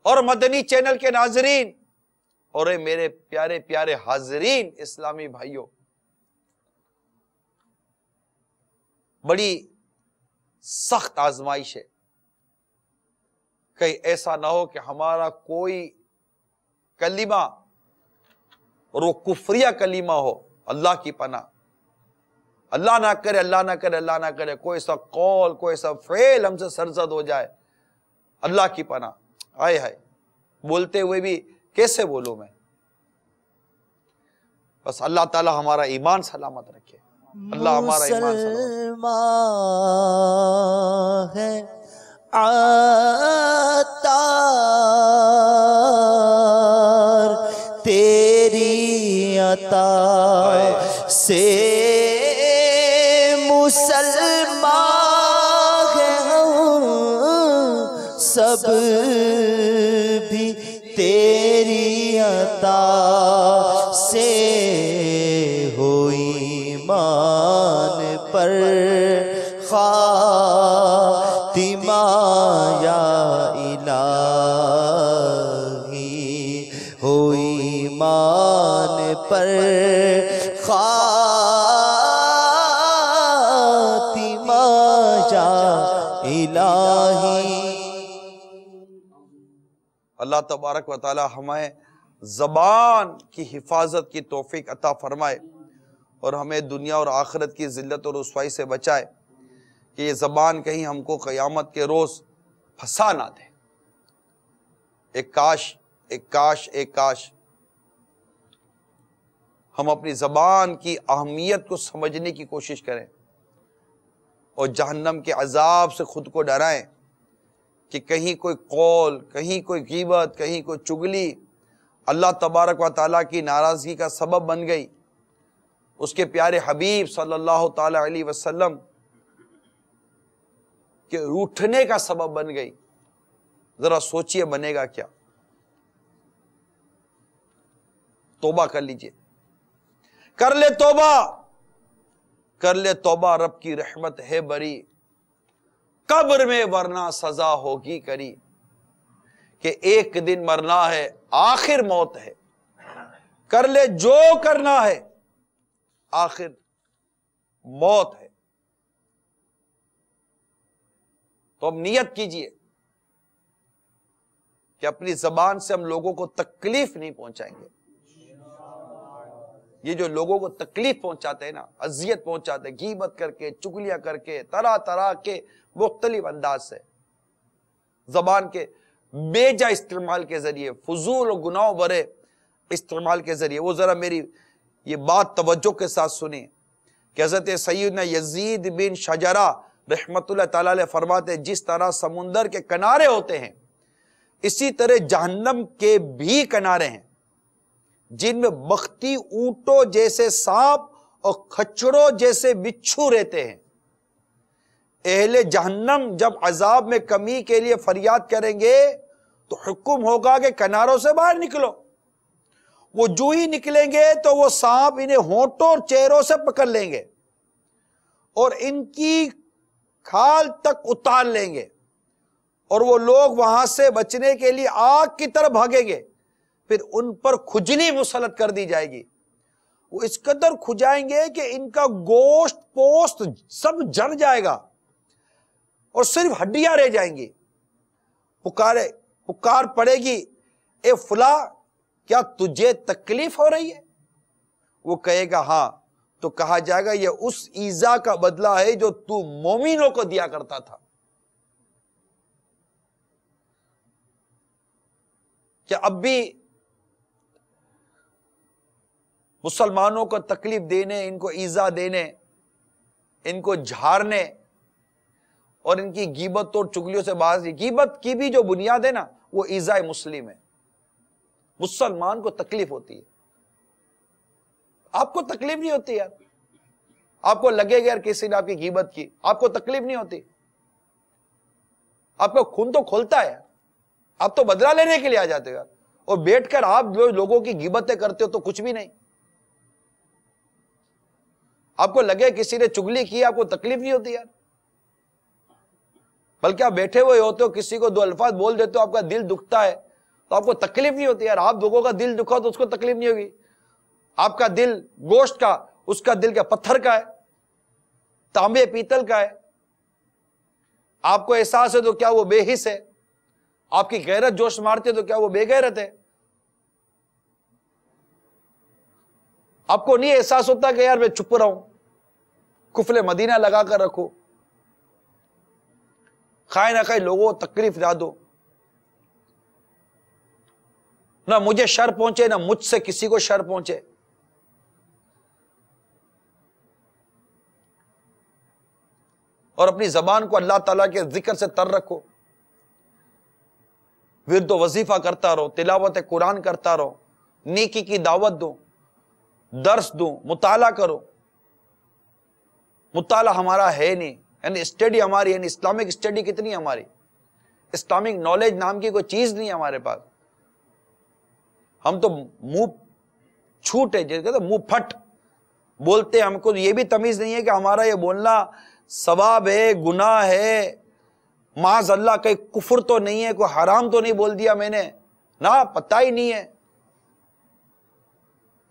اور مدنی چینل کے ناظرین اور اے میرے پیارے پیارے حاضرین اسلامی بھائیوں، بڑی سخت آزمائش ہے۔ کہیں ایسا نہ ہو کہ ہمارا کوئی کلمہ اور وہ کفریہ کلمہ ہو، اللہ کی پناہ، اللہ نہ کرے اللہ نہ کرے اللہ نہ کرے، کوئی سا قول کوئی سا فعل ہم سے سرزد ہو جائے، اللہ کی پناہ۔ آئے ہائے، بولتے ہوئے بھی کیسے بولوں میں؟ بس اللہ تعالی ہمارا ایمان سلامت رکھے، اللہ ہمارا ایمان سلامت ہے عطار تیری عطا سے مسلمان ہیں ہم سب بھی تیری عطا سے ہو ایمان پر خاتمہ یا الہی، ہو ایمان پر خاتمہ یا الہی۔ اللہ تبارک و تعالی ہمیں زبان کی حفاظت کی توفیق عطا فرمائے اور ہمیں دنیا اور آخرت کی ذلت اور رسوائی سے بچائے کہ یہ زبان کہیں ہم کو قیامت کے روز پھنسا نہ دے۔ ایک کاش ہم اپنی زبان کی اہمیت کو سمجھنے کی کوشش کریں اور جہنم کے عذاب سے خود کو ڈرائیں کہ کہیں کوئی قول، کہیں کوئی غیبت، کہیں کوئی چگلی اللہ تبارک و تعالیٰ کی ناراضگی کا سبب بن گئی، اس کے پیارے حبیب صلی اللہ تعالی علیہ وسلم کے روٹھنے کا سبب بن گئی۔ ذرا سوچئے بنے گا کیا؟ توبہ کر لیجئے، کر لے توبہ، رب کی رحمت ہے بری، قبر میں ورنہ سزا ہوگی کری، کہ ایک دن مرنا ہے آخر موت ہے، کر لے جو کرنا ہے آخر موت ہے۔ تو اب نیت کیجئے کہ اپنی زبان سے ہم لوگوں کو تکلیف نہیں پہنچائیں گے۔ یہ جو لوگوں کو تکلیف پہنچاتے ہیں نا، اذیت پہنچاتے ہیں غیبت کر کے، چگلیاں کر کے، طرح طرح کے مختلف انداز سے، زبان کے بیجا استعمال کے ذریعے، فضول و گناہ برے استعمال کے ذریعے، وہ ذرا میری یہ بات توجہ کے ساتھ سنیں کہ حضرت سیدنا یزید بن شجرہ رحمت اللہ تعالی علیہ فرماتے ہیں جس طرح سمندر کے کنارے ہوتے ہیں اسی طرح جہنم کے بھی کنارے ہیں جن میں بختی اونٹوں جیسے سانپ اور کھچڑوں جیسے بچھو رہتے ہیں۔ اہل جہنم جب عذاب میں کمی کے لیے فریاد کریں گے تو حکم ہوگا کہ کناروں سے باہر نکلو۔ وہ جو ہی نکلیں گے تو وہ سانپ انہیں ہونٹوں اور چہروں سے پکڑ لیں گے اور ان کی کھال تک اتار لیں گے، اور وہ لوگ وہاں سے بچنے کے لیے آگ کی طرف بھاگیں گے، پھر ان پر کھجلی مسلط کر دی جائے گی۔ وہ اس قدر کھجائیں گے کہ ان کا گوشت پوست سب جل جائے گا اور صرف ہڈیاں رہ جائیں گی۔ پکار پڑے گی، اے فلاں کیا تجھے تکلیف ہو رہی ہے؟ وہ کہے گا ہاں، تو کہا جائے گا یہ اس ایذا کا بدلہ ہے جو تو مومنوں کو دیا کرتا تھا۔ کہ اب بھی مسلمانوں کو تکلیف دینے، ان کو ایذا دینے، ان کو جھاڑنے اور ان کی غیبت اور چگلیوں سے باز، غیبت کی بھی جو بنیاد ہے نا وہ ایذاء مسلم ہے۔ مسلمان کو تکلیف ہوتی ہے، آپ کو تکلیف نہیں ہوتی یار؟ آپ کو لگے گا یار کسی نے آپ کی غیبت کی، آپ کو تکلیف نہیں ہوتی؟ آپ کا خون تو کھولتا ہے، آپ تو بدلہ لینے کے لیے آ جاتے ہو یار، اور بیٹھ کر آپ لوگوں کی غیبتیں کرتے ہو تو کچھ بھی نہیں۔ آپ کو لگے کسی نے چگلی کی، آپ کو تکلیف نہیں ہوتی یار، بلکہ آپ بیٹھے ہوئے ہوتے ہو، کسی کو دو الفاظ بول دیتے ہو، آپ کا دل دکھتا ہے تو آپ کو تکلیف نہیں ہوتی یار۔ آپ لوگوں کا دل دکھا تو اس کو تکلیف نہیں ہوگی؟ آپ کا دل گوشت کا، اس کا دل کیا پتھر کا ہے، تانبے پیتل کا ہے؟ آپ کو احساس ہے تو کیا وہ بے حس ہے؟ آپ کی غیرت جوش مارتے تو کیا وہ بے غیرت ہے؟ آپ کو نہیں احساس ہوتا کہ یار میں چپ رہوں، کفل مدینہ لگا کر رکھو، خائے نہ خائے لوگوں کو تکلیف نہ دو، نہ مجھے شر پہنچے نہ مجھ سے کسی کو شر پہنچے؟ اور اپنی زبان کو اللہ تعالیٰ کے ذکر سے تر رکھو، ورد و وظیفہ کرتا رہو، تلاوت قرآن کرتا رہو، نیکی کی دعوت دو، درس دو، مطالعہ کرو۔ مطالعہ ہمارا ہے نہیں، یعنی اسٹڈی ہماری، یعنی اسلامک اسٹڈی کتنی ہے ہماری؟ اسلامک نالج نام کی کوئی چیز نہیں ہے ہمارے پاس۔ ہم تو منہ چھوٹے، جیسے کہتے ہیں منہ پھٹ بولتے ہیں، ہم کو یہ بھی تمیز نہیں ہے کہ ہمارا یہ بولنا ثواب ہے، گناہ ہے، معاذ اللہ کہیں کفر تو نہیں ہے، کوئی حرام تو نہیں بول دیا میں نے، نہ پتہ ہی نہیں ہے۔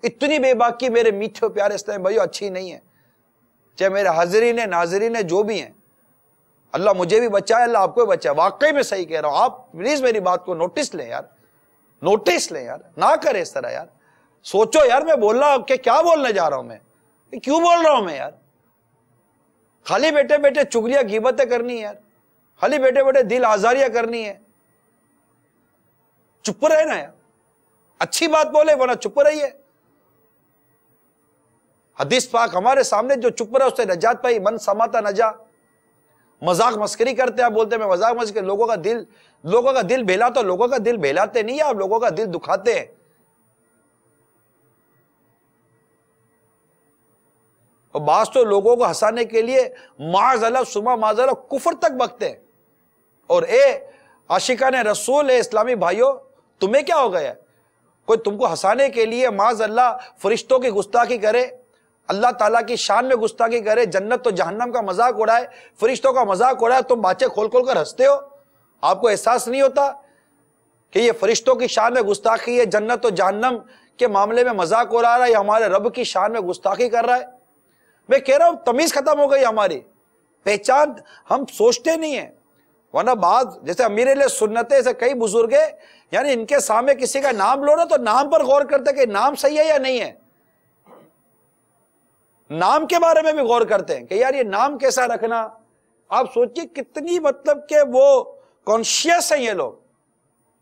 اتنی بے باکی میرے میٹھے پیارے اسلام بھائیو اچھی نہیں ہے، چاہے میرے حاضرین ناظرین جو بھی ہیں، اللہ مجھے بھی بچائے، اللہ آپ کو بھی بچائے۔ واقعی میں صحیح کہہ رہا ہوں، آپ پلیز میری بات کو نوٹس لیں یار، نوٹس لیں یار، نہ کریں اس طرح یار۔ سوچو یار میں بول رہا ہوں کہ کیا بولنے جا رہا ہوں، میں کیوں بول رہا ہوں میں یار؟ خالی بیٹھے بیٹھے چگلیاں غیبتیں کرنی ہے یار، خالی بیٹھے بیٹھے دل آزاریاں کرنی ہے، چپ رہے نا یار، اچھی بات بولے ورنہ چپ رہیے۔ حدیث پاک ہمارے سامنے، جو چپ رہا اس سے نجات پائی، من سماتا نجا۔ مذاق مسکری کرتے آپ، بولتے میں مذاق مسکری، لوگوں کا دل بہلا، تو لوگوں کا دل بہلاتے نہیں، آپ لوگوں کا دل دکھاتے ہیں۔ اور بعض تو لوگوں کو ہنسانے کے لیے معاذ اللہ سما معاذ اللہ کفر تک بکتے ہیں۔ اور اے عاشقان رسول، اے اسلامی بھائیوں، تمہیں کیا ہو گیا؟ کوئی تم کو ہنسانے کے لیے معاذ اللہ فرشتوں کی گستاخی کرے، اللہ تعالیٰ کی شان میں گستاخی کرے، جنت و جہنم کا مذاق اڑائے، فرشتوں کا مذاق اڑائے، تم باتیں کھول کھول کر ہنستے ہو؟ آپ کو احساس نہیں ہوتا کہ یہ فرشتوں کی شان میں گستاخی ہے، جنت و جہنم کے معاملے میں مذاق اڑا رہا ہے، یا ہمارے رب کی شان میں گستاخی کر رہا ہے؟ میں کہہ رہا ہوں تمیز ختم ہو گئی ہماری، پہچان ہم سوچتے نہیں ہیں۔ ورنہ بعض جیسے امیر علیہ سنت ایسے کئی بزرگ ہیں، یعنی ان کے سامنے کسی کا نام لو نا تو نام پر غور کرتے کہ نام صحیح ہے یا نہیں ہے، نام کے بارے میں بھی غور کرتے ہیں کہ یار یہ نام کیسا رکھنا۔ آپ سوچئے کتنی مطلب کہ وہ کانشیس ہیں یہ لوگ،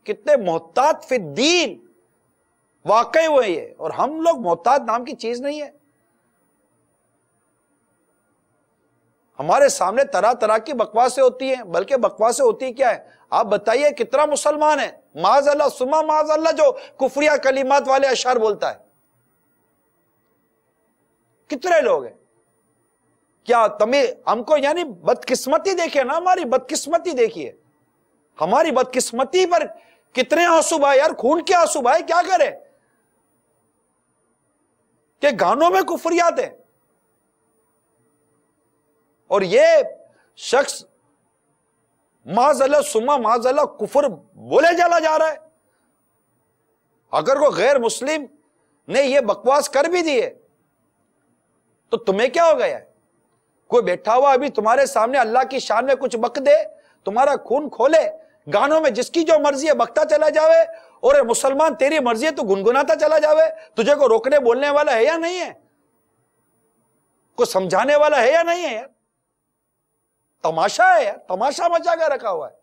کتنے محتاط فی الدین، واقعی وہی ہے، اور ہم لوگ محتاط نام کی چیز نہیں ہے. ہمارے سامنے طرح طرح کی بکواسیں ہوتی ہیں، بلکہ بکواسیں ہوتی کیا ہے؟ آپ بتائیے کتنا مسلمان ہے معاذ اللہ ثم معاذ اللہ جو کفریہ کلمات والے اشعار بولتا ہے؟ کتنے لوگ ہیں؟ کیا ہم کو یعنی بدقسمتی دیکھیے نا، ہماری بدقسمتی دیکھیے، ہماری بدقسمتی پر کتنے آنسو بہائے یار، خون کے آنسو بہائے. کیا کرے کہ گانوں میں کفریات ہیں، اور یہ شخص معاذ اللہ ثم معاذ اللہ کفر بولے چلا جا رہا ہے. اگر کوئی غیر مسلم نے یہ بکواس کر بھی دی ہے تو تمہیں کیا ہو گیا ہے؟ کوئی بیٹھا ہوا ابھی تمہارے سامنے اللہ کی شان میں کچھ بک دے، تمہارا خون کھولے، گانوں میں جس کی جو مرضی ہے بکتا چلا جاوے، اور اے مسلمان تیری مرضی ہے تو گنگناتا چلا جاوے، تجھے کو روکنے بولنے والا ہے یا نہیں ہے؟ کوئی سمجھانے والا ہے یا نہیں ہے؟ یار تماشا ہے یار، تماشا مچا کے رکھا ہوا ہے.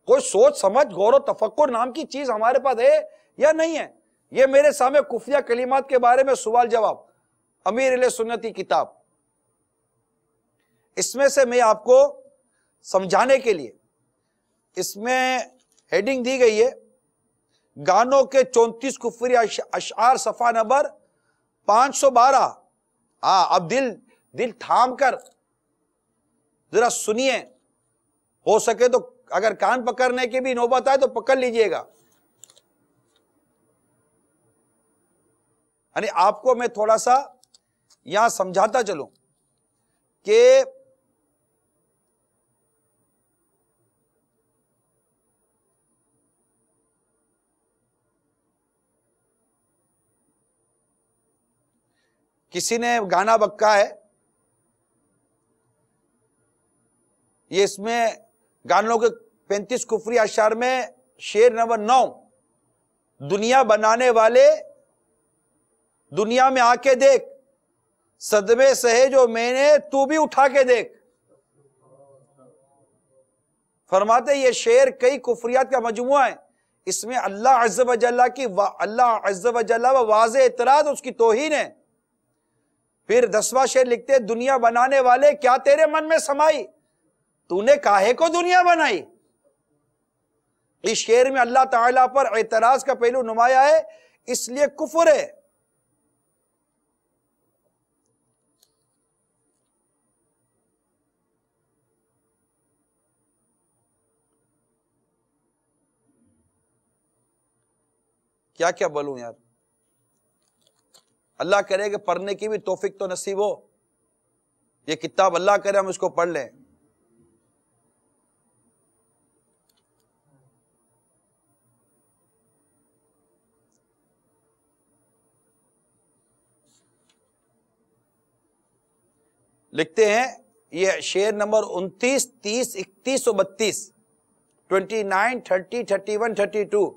کوئی سوچ سمجھ غور و تفکر نام کی چیز ہمارے پاس ہے یا نہیں ہے؟ یہ میرے سامنے خفیہ کلمات کے بارے میں سوال جواب امیر اہل سنت کی کتاب، اس میں سے میں آپ کو سمجھانے کے لیے اس میں ہیڈنگ دی گئی ہے گانوں کے 34 کفری اشعار، صفحہ نمبر 512. اب دل تھام کر ذرا سنیے، ہو سکے تو اگر کان پکڑنے کی بھی نوبت آئے تو پکڑ لیجئے گا. یعنی آپ کو میں تھوڑا سا یہاں سمجھاتا چلوں کہ کسی نے گانا بکا ہے، یہ اس میں گانوں کے 35 کفری اشعار میں شعر نمبر 9، دنیا بنانے والے دنیا میں آ کے دیکھ، صدمے سہے جو میں نے تو بھی اٹھا کے دیکھ. فرماتے یہ شعر کئی کفریات کا مجموعہ ہے، اس میں اللہ عز و جل و واضح اعتراض اس کی توہین ہے. پھر 10واں شعر لکھتے دنیا بنانے والے کیا تیرے من میں سمائی، تو نے کاہے کو دنیا بنائی. اس شعر میں اللہ تعالیٰ پر اعتراض کا پہلو نمایاں ہے، اس لیے کفر ہے. کیا کیا بولوں یار، اللہ کرے کہ پڑھنے کی بھی توفیق تو نصیب ہو. یہ کتاب اللہ کرے ہم اس کو پڑھ لیں. لکھتے ہیں یہ شعر نمبر 29، 30، 31 اور 32، 29، 30، 31، 32.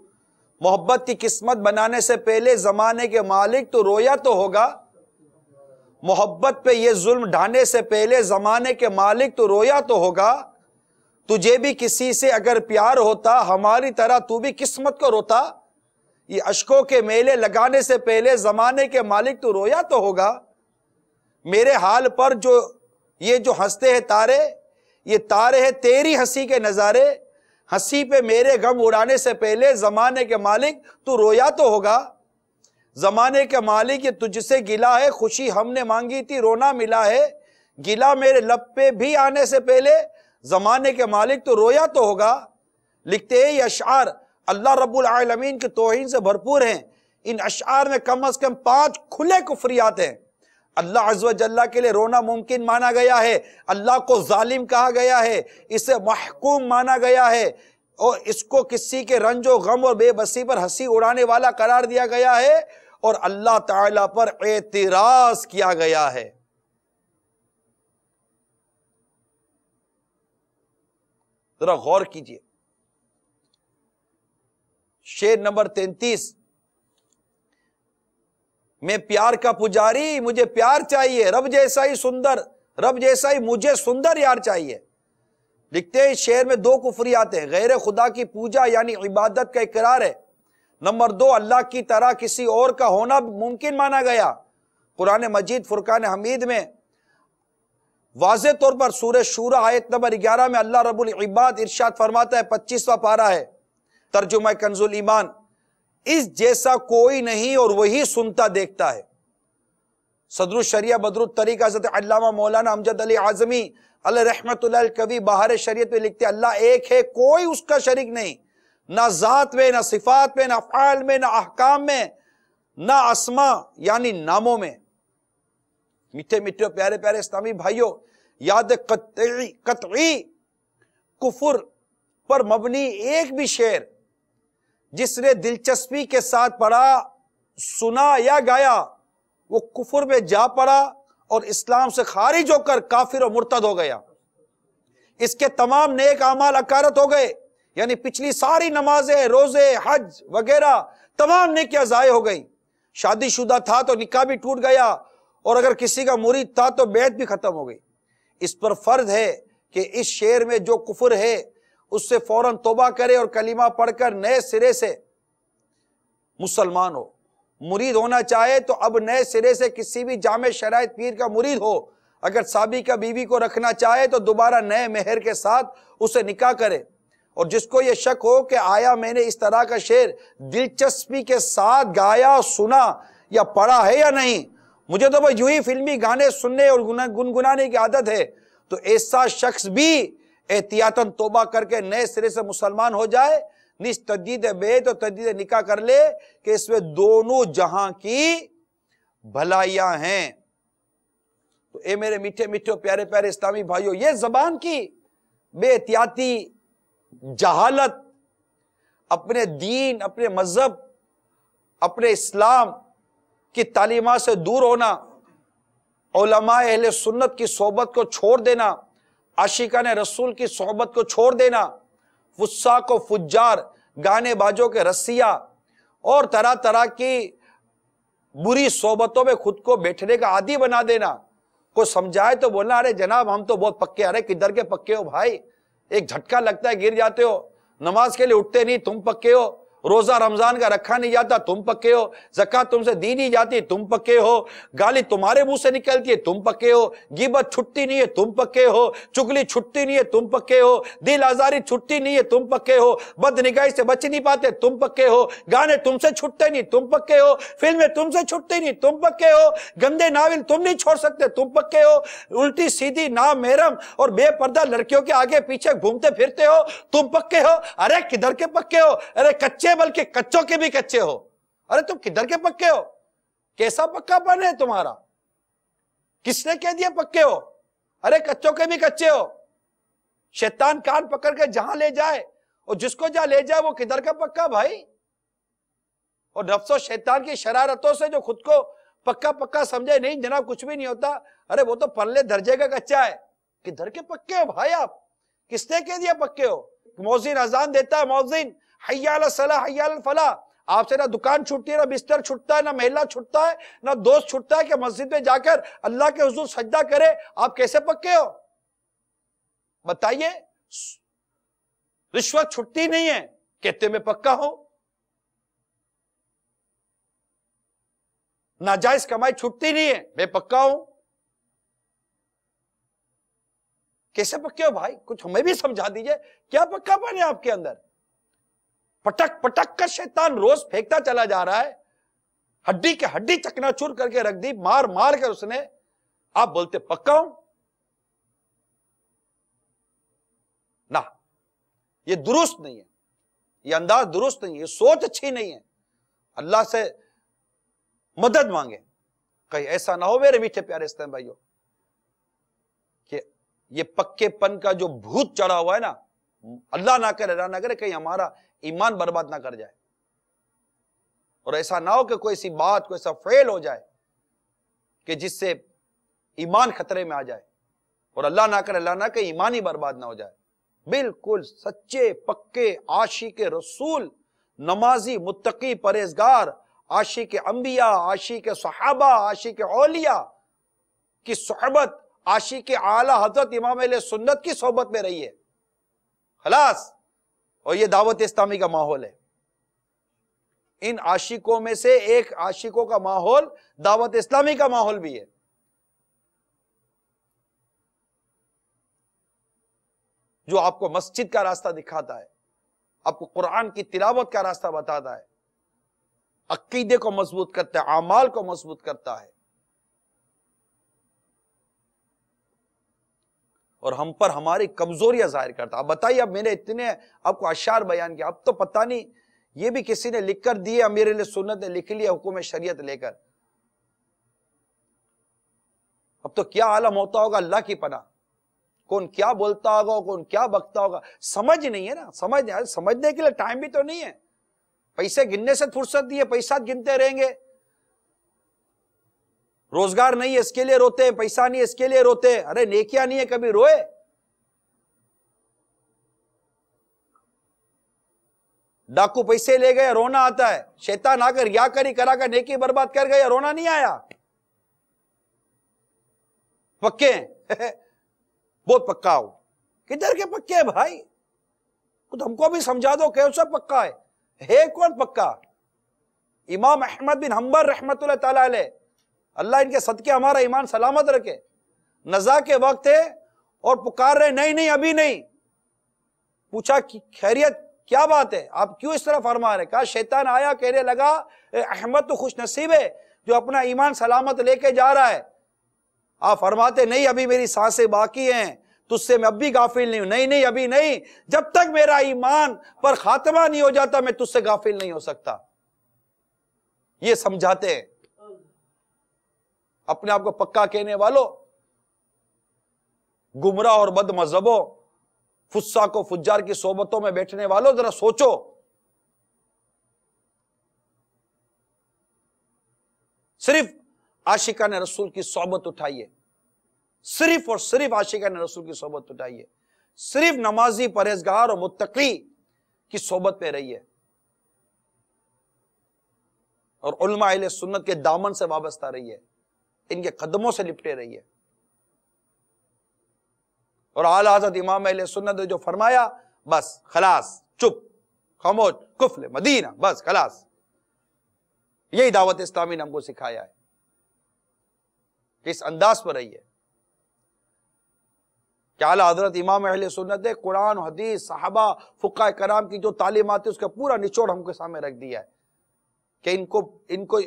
محبت کی قسمت بنانے سے پہلے زمانے کے مالک تو رویا تو ہوگا، محبت پہ یہ ظلم ڈھانے سے پہلے زمانے کے مالک تو رویا تو ہوگا. تجھے بھی کسی سے اگر پیار ہوتا ہماری طرح تو بھی قسمت کو روتا. یہ اشکوں کے میلے لگانے سے پہلے زمانے کے مالک تو رویا تو ہوگا. میرے حال پر جو ہنستے ہیں تارے، یہ تارے ہیں تیری ہنسی کے نظارے. ہنسی پہ میرے غم اڑانے سے پہلے زمانے کے مالک تو رویا تو ہوگا. زمانے کے مالک یہ تجھ سے گلا ہے، خوشی ہم نے مانگی تھی رونا ملا ہے. گلا میرے لب پہ بھی آنے سے پہلے زمانے کے مالک تو رویا تو ہوگا. لکھتے ہیں یہ اشعار اللہ رب العالمین کی توہین سے بھرپور ہیں. ان اشعار میں کم از کم 5 کھلے کفریات ہیں. اللہ عز و جل کے لیے رونا ممکن مانا گیا ہے، اللہ کو ظالم کہا گیا ہے، اسے محکوم مانا گیا ہے، اور اس کو کسی کے رنج و غم اور بے بسی پر ہنسی اڑانے والا قرار دیا گیا ہے، اور اللہ تعالیٰ پر اعتراض کیا گیا ہے. ذرا غور کیجئے. شعر نمبر 33، میں پیار کا پجاری مجھے پیار چاہیے، رب جیسا ہی سندر، رب جیسا ہی مجھے سندر یار چاہیے. لکھتے ہیں اس شعر میں 2 کفریات ہیں. غیر خدا کی پوجا یعنی عبادت کا اقرار ہے، نمبر 2، اللہ کی طرح کسی اور کا ہونا ممکن مانا گیا۔ قرآن مجید فرقان حمید میں واضح طور پر سورہ شورى آیت نمبر 11 میں اللہ رب العباد ارشاد فرماتا ہے، 25واں پارہ ہے، ترجمہ کنز الایمان، اس جیسا کوئی نہیں اور وہی سنتا دیکھتا ہے۔ صدر الشریعہ بدر الطریق حضرت علامہ مولانا امجد علی اعظمی علیہ رحمت اللہ الکوی بہار شریعت میں لکھتے ہیں، اللہ ایک ہے، کوئی اس کا شریک نہیں، نہ ذات میں، نہ صفات میں، نہ افعال میں، نہ احکام میں، نہ اسماء یعنی ناموں میں۔ میٹھے میٹھے پیارے پیارے اسلامی بھائیوں، یاد قطعی کفر پر مبنی ایک بھی شعر جس نے دلچسپی کے ساتھ پڑھا، سنا یا گایا، وہ کفر میں جا پڑا اور اسلام سے خارج ہو کر کافر و مرتد ہو گیا۔ اس کے تمام نیک اعمال اکارت ہو گئے، یعنی پچھلی ساری نمازیں، روزے، حج وغیرہ تمام نیکیاں ضائع ہو گئی۔ شادی شدہ تھا تو نکاح بھی ٹوٹ گیا، اور اگر کسی کا مرید تھا تو بیعت بھی ختم ہو گئی۔ اس پر فرض ہے کہ اس شعر میں جو کفر ہے اس سے فوراً توبہ کرے اور کلمہ پڑھ کر نئے سرے سے مسلمان ہو۔ مرید ہونا چاہے تو اب نئے سرے سے کسی بھی جامع شرائط پیر کا مرید ہو۔ اگر سابقہ بیوی کو رکھنا چاہے تو دوبارہ نئے مہر کے ساتھ اسے نکاح کرے۔ اور جس کو یہ شک ہو کہ آیا میں نے اس طرح کا شعر دلچسپی کے ساتھ گایا، سنا یا پڑھا ہے یا نہیں، مجھے تو یوں ہی فلمی گانے سننے اور گنگنانے کی عادت ہے، تو ایسا شخص بھی احتیاطاً توبہ کر کے نئے سرے سے مسلمان ہو جائے، نیز تجدید بیعت اور تجدید نکاح کر لے کہ اس میں دونوں جہاں کی بھلائیاں ہیں۔ تو اے میرے میٹھے میٹھے پیارے پیارے اسلامی بھائیوں، یہ زبان کی بے احتیاطی، جہالت، اپنے دین، اپنے مذہب، اپنے اسلام کی تعلیمات سے دور ہونا، علماء اہل سنت کی صحبت کو چھوڑ دینا، عاشقان رسول کی صحبت کو چھوڑ دینا، فساق و فجار، گانے باجوں کے رسیہ اور طرح طرح کی بری صحبتوں میں خود کو بیٹھنے کا عادی بنا دینا۔ کوئی سمجھائے تو بولنا، ارے جناب ہم تو بہت پکے، ارے کدھر کے پکے ہو بھائی، ایک جھٹکا لگتا ہے گر جاتے ہو، نماز کے لیے اٹھتے نہیں تم پکے ہو، روزہ رمضان کا رکھا نہیں جاتا تم پکے ہو، زکوٰۃ تم سے دی نہیں جاتی تم پکے ہو، گالی تمہارے منہ سے نکلتی ہے تم پکے ہو، غیبت چھٹتی نہیں ہے تم پکے ہو، چگلی چھٹتی نہیں ہے تم پکے ہو، دل آزاری چھٹتی نہیں ہے تم پکے ہو، بد نگاہی سے بچ نہیں پاتے تم پکے ہو، گانے تم سے چھٹتے نہیں تم پکے ہو، فلمیں تم سے چھٹتی نہیں تم پکے ہو، گندے ناول تم نہیں چھوڑ سکتے تم پکے ہو، الٹی سیدھی نامحرم اور بے پردہ لڑکیوں کے آگے پیچھے گھومتے پھرتے ہو تم پکے ہو۔ ارے کدھر کے پکے ہو، ارے کچے بلکہ کچوں کے بھی کچے ہو، ارے تم کدھر کے پکے ہو، کیسا پکا پن ہے تمہارا، کس نے کہہ دیا پکے ہو، ارے کچوں کے بھی کچے ہو۔ شیطان کان پکڑ کے جہاں لے جائے اور جس کو جہاں لے جائے وہ کدھر کا پکا بھائی، اور نفس و شیطان کی شرارتوں سے جو خود کو پکا پکا سمجھے، نہیں جناب کچھ بھی نہیں ہوتا، ارے وہ تو پرلے درجے کا کچا ہے، کدھر کے پکے ہو بھائی آپ، کس نے کہہ دیا پکے ہو۔ مؤذن اذان دیتا ہے، مؤذن حی علی الصلاح حی علی الفلاح، آپ سے نہ دکان چھوٹتی ہے، نہ بستر چھوٹتا ہے، نہ محلہ چھوٹتا ہے، نہ دوست چھوٹتا ہے کہ مسجد میں جا کر اللہ کے حضور سجدہ کرے، آپ کیسے پکے ہو بتائیے۔ رشوت چھٹتی نہیں ہے، کہتے میں پکا ہوں، ناجائز کمائی چھٹتی نہیں ہے، میں پکا ہوں، کیسے پکے ہو بھائی، کچھ ہمیں بھی سمجھا دیجئے، کیا پکا پن ہے آپ کے اندر۔ پٹک پٹک کر شیطان روز پھینکتا چلا جا رہا ہے، ہڈی کے ہڈی چکنا چور کر کے رکھ دی، مار مار کر اس نے، آپ بولتے پکا ہوں۔ نہ، یہ درست نہیں ہے، یہ انداز درست نہیں ہے، یہ سوچ اچھی نہیں ہے۔ اللہ سے مدد مانگے، کہیں ایسا نہ ہو میرے میٹھے پیارے اسلام بھائیوں کہ یہ پکے پن کا جو بھوت چڑھا ہوا ہے نا، اللہ نہ کرے، اللہ نہ کرے کہیں ہمارا ایمان برباد نہ کر جائے، اور ایسا نہ ہو کہ کوئی سی بات، کوئی سا فعل ہو جائے کہ جس سے ایمان خطرے میں آ جائے، اور اللہ نہ کرے، اللہ نہ کہ ایمان ہی برباد نہ ہو جائے۔ بالکل سچے پکے عاشق رسول، نمازی، متقی، پرہیزگار، عاشق انبیاء، عاشق صحابہ، عاشق اولیاء کی صحبت، عاشق اعلی حضرت امام اہل سنت کی صحبت میں رہی ہے، خلاص۔ اور یہ دعوت اسلامی کا ماحول ہے۔ ان عاشقوں میں سے ایک عاشقوں کا ماحول دعوت اسلامی کا ماحول بھی ہے. جو آپ کو مسجد کا راستہ دکھاتا ہے، آپ کو قرآن کی تلاوت کا راستہ بتاتا ہے، عقیدے کو مضبوط کرتا ہے، اعمال کو مضبوط کرتا ہے، اور ہم پر ہماری کمزوریاں ظاہر کرتا ہے. اب بتائیے، اب میں نے اتنے آپ کو اشعار بیان کیا، اب تو پتہ نہیں یہ بھی کسی نے لکھ کر دیے، امیر اہل سنت نے لکھ لیا حکم شریعت لے کر. اب تو کیا عالم ہوتا ہوگا اللہ کی پناہ، کون کیا بولتا ہوگا، کون کیا بکتا ہوگا، سمجھ نہیں ہے نا. سمجھنے کے لیے ٹائم بھی تو نہیں ہے. پیسے گننے سے فرصت نہیں ہے، پیسہ گنتے رہیں گے. روزگار نہیں ہے اس کے لیے روتے ہیں، پیسہ نہیں ہے اس کے لیے روتے ہیں. ارے نیکیاں نہیں ہے کبھی روئے؟ ڈاکو پیسے لے گئے رونا آتا ہے. شیطان آ کر یا کری کرا کر نیکی برباد کر گیا، رونا نہیں آیا. پکے ہیں بہت پکا ہو. کدھر کے پکے ہیں بھائی؟ خود ہم کو بھی سمجھا دو کیسا پکا ہے کون پکا؟ امام احمد بن حنبل رحمت اللہ تعالی علیہ، اللہ ان کے صدقے ہمارا ایمان سلامت رکھے، نزا کے وقت ہے اور پکار رہے نہیں ابھی نہیں. پوچھا خیریت کیا بات ہے، آپ کیوں اس طرح فرما رہے؟ کہا شیطان آیا کہنے لگا احمد تو خوش نصیب ہے جو اپنا ایمان سلامت لے کے جا رہا ہے. آپ فرماتے نہیں ابھی میری سانسیں باقی ہیں، تجھ سے میں اب بھی غافل نہیں ہوں. نہیں ابھی نہیں، جب تک میرا ایمان پر خاتمہ نہیں ہو جاتا میں تجھ سے غافل نہیں ہو سکتا. یہ سمجھاتے ہیں اپنے آپ کو پکا کہنے والوں، گمراہ اور بد مذہبوں، فساق و فجار کی صحبتوں میں بیٹھنے والوں، ذرا سوچو. صرف عاشقان رسول کی صحبت اٹھائیے، صرف اور صرف عاشقان رسول کی صحبت اٹھائیے، صرف نمازی پرہیزگار اور متقی کی صحبت میں رہیے، اور علماء اہل سنت کے دامن سے وابستہ رہیے، ان کے قدموں سے لپٹے رہیے. اور اعلیٰ حضرت امام اہل سنت نے جو فرمایا بس خلاص، چپ خاموش، کفل مدینہ، بس خلاص. یہی دعوت اسلامی نے ہم کو سکھایا ہے کہ اس انداز پر رہیے. کہ اعلیٰ حضرت امام اہل سنت نے قرآن و حدیث، صحابہ، فقہاء کرام کی جو تعلیمات ہے اس کا پورا نچوڑ ہم کے سامنے رکھ دیا ہے کہ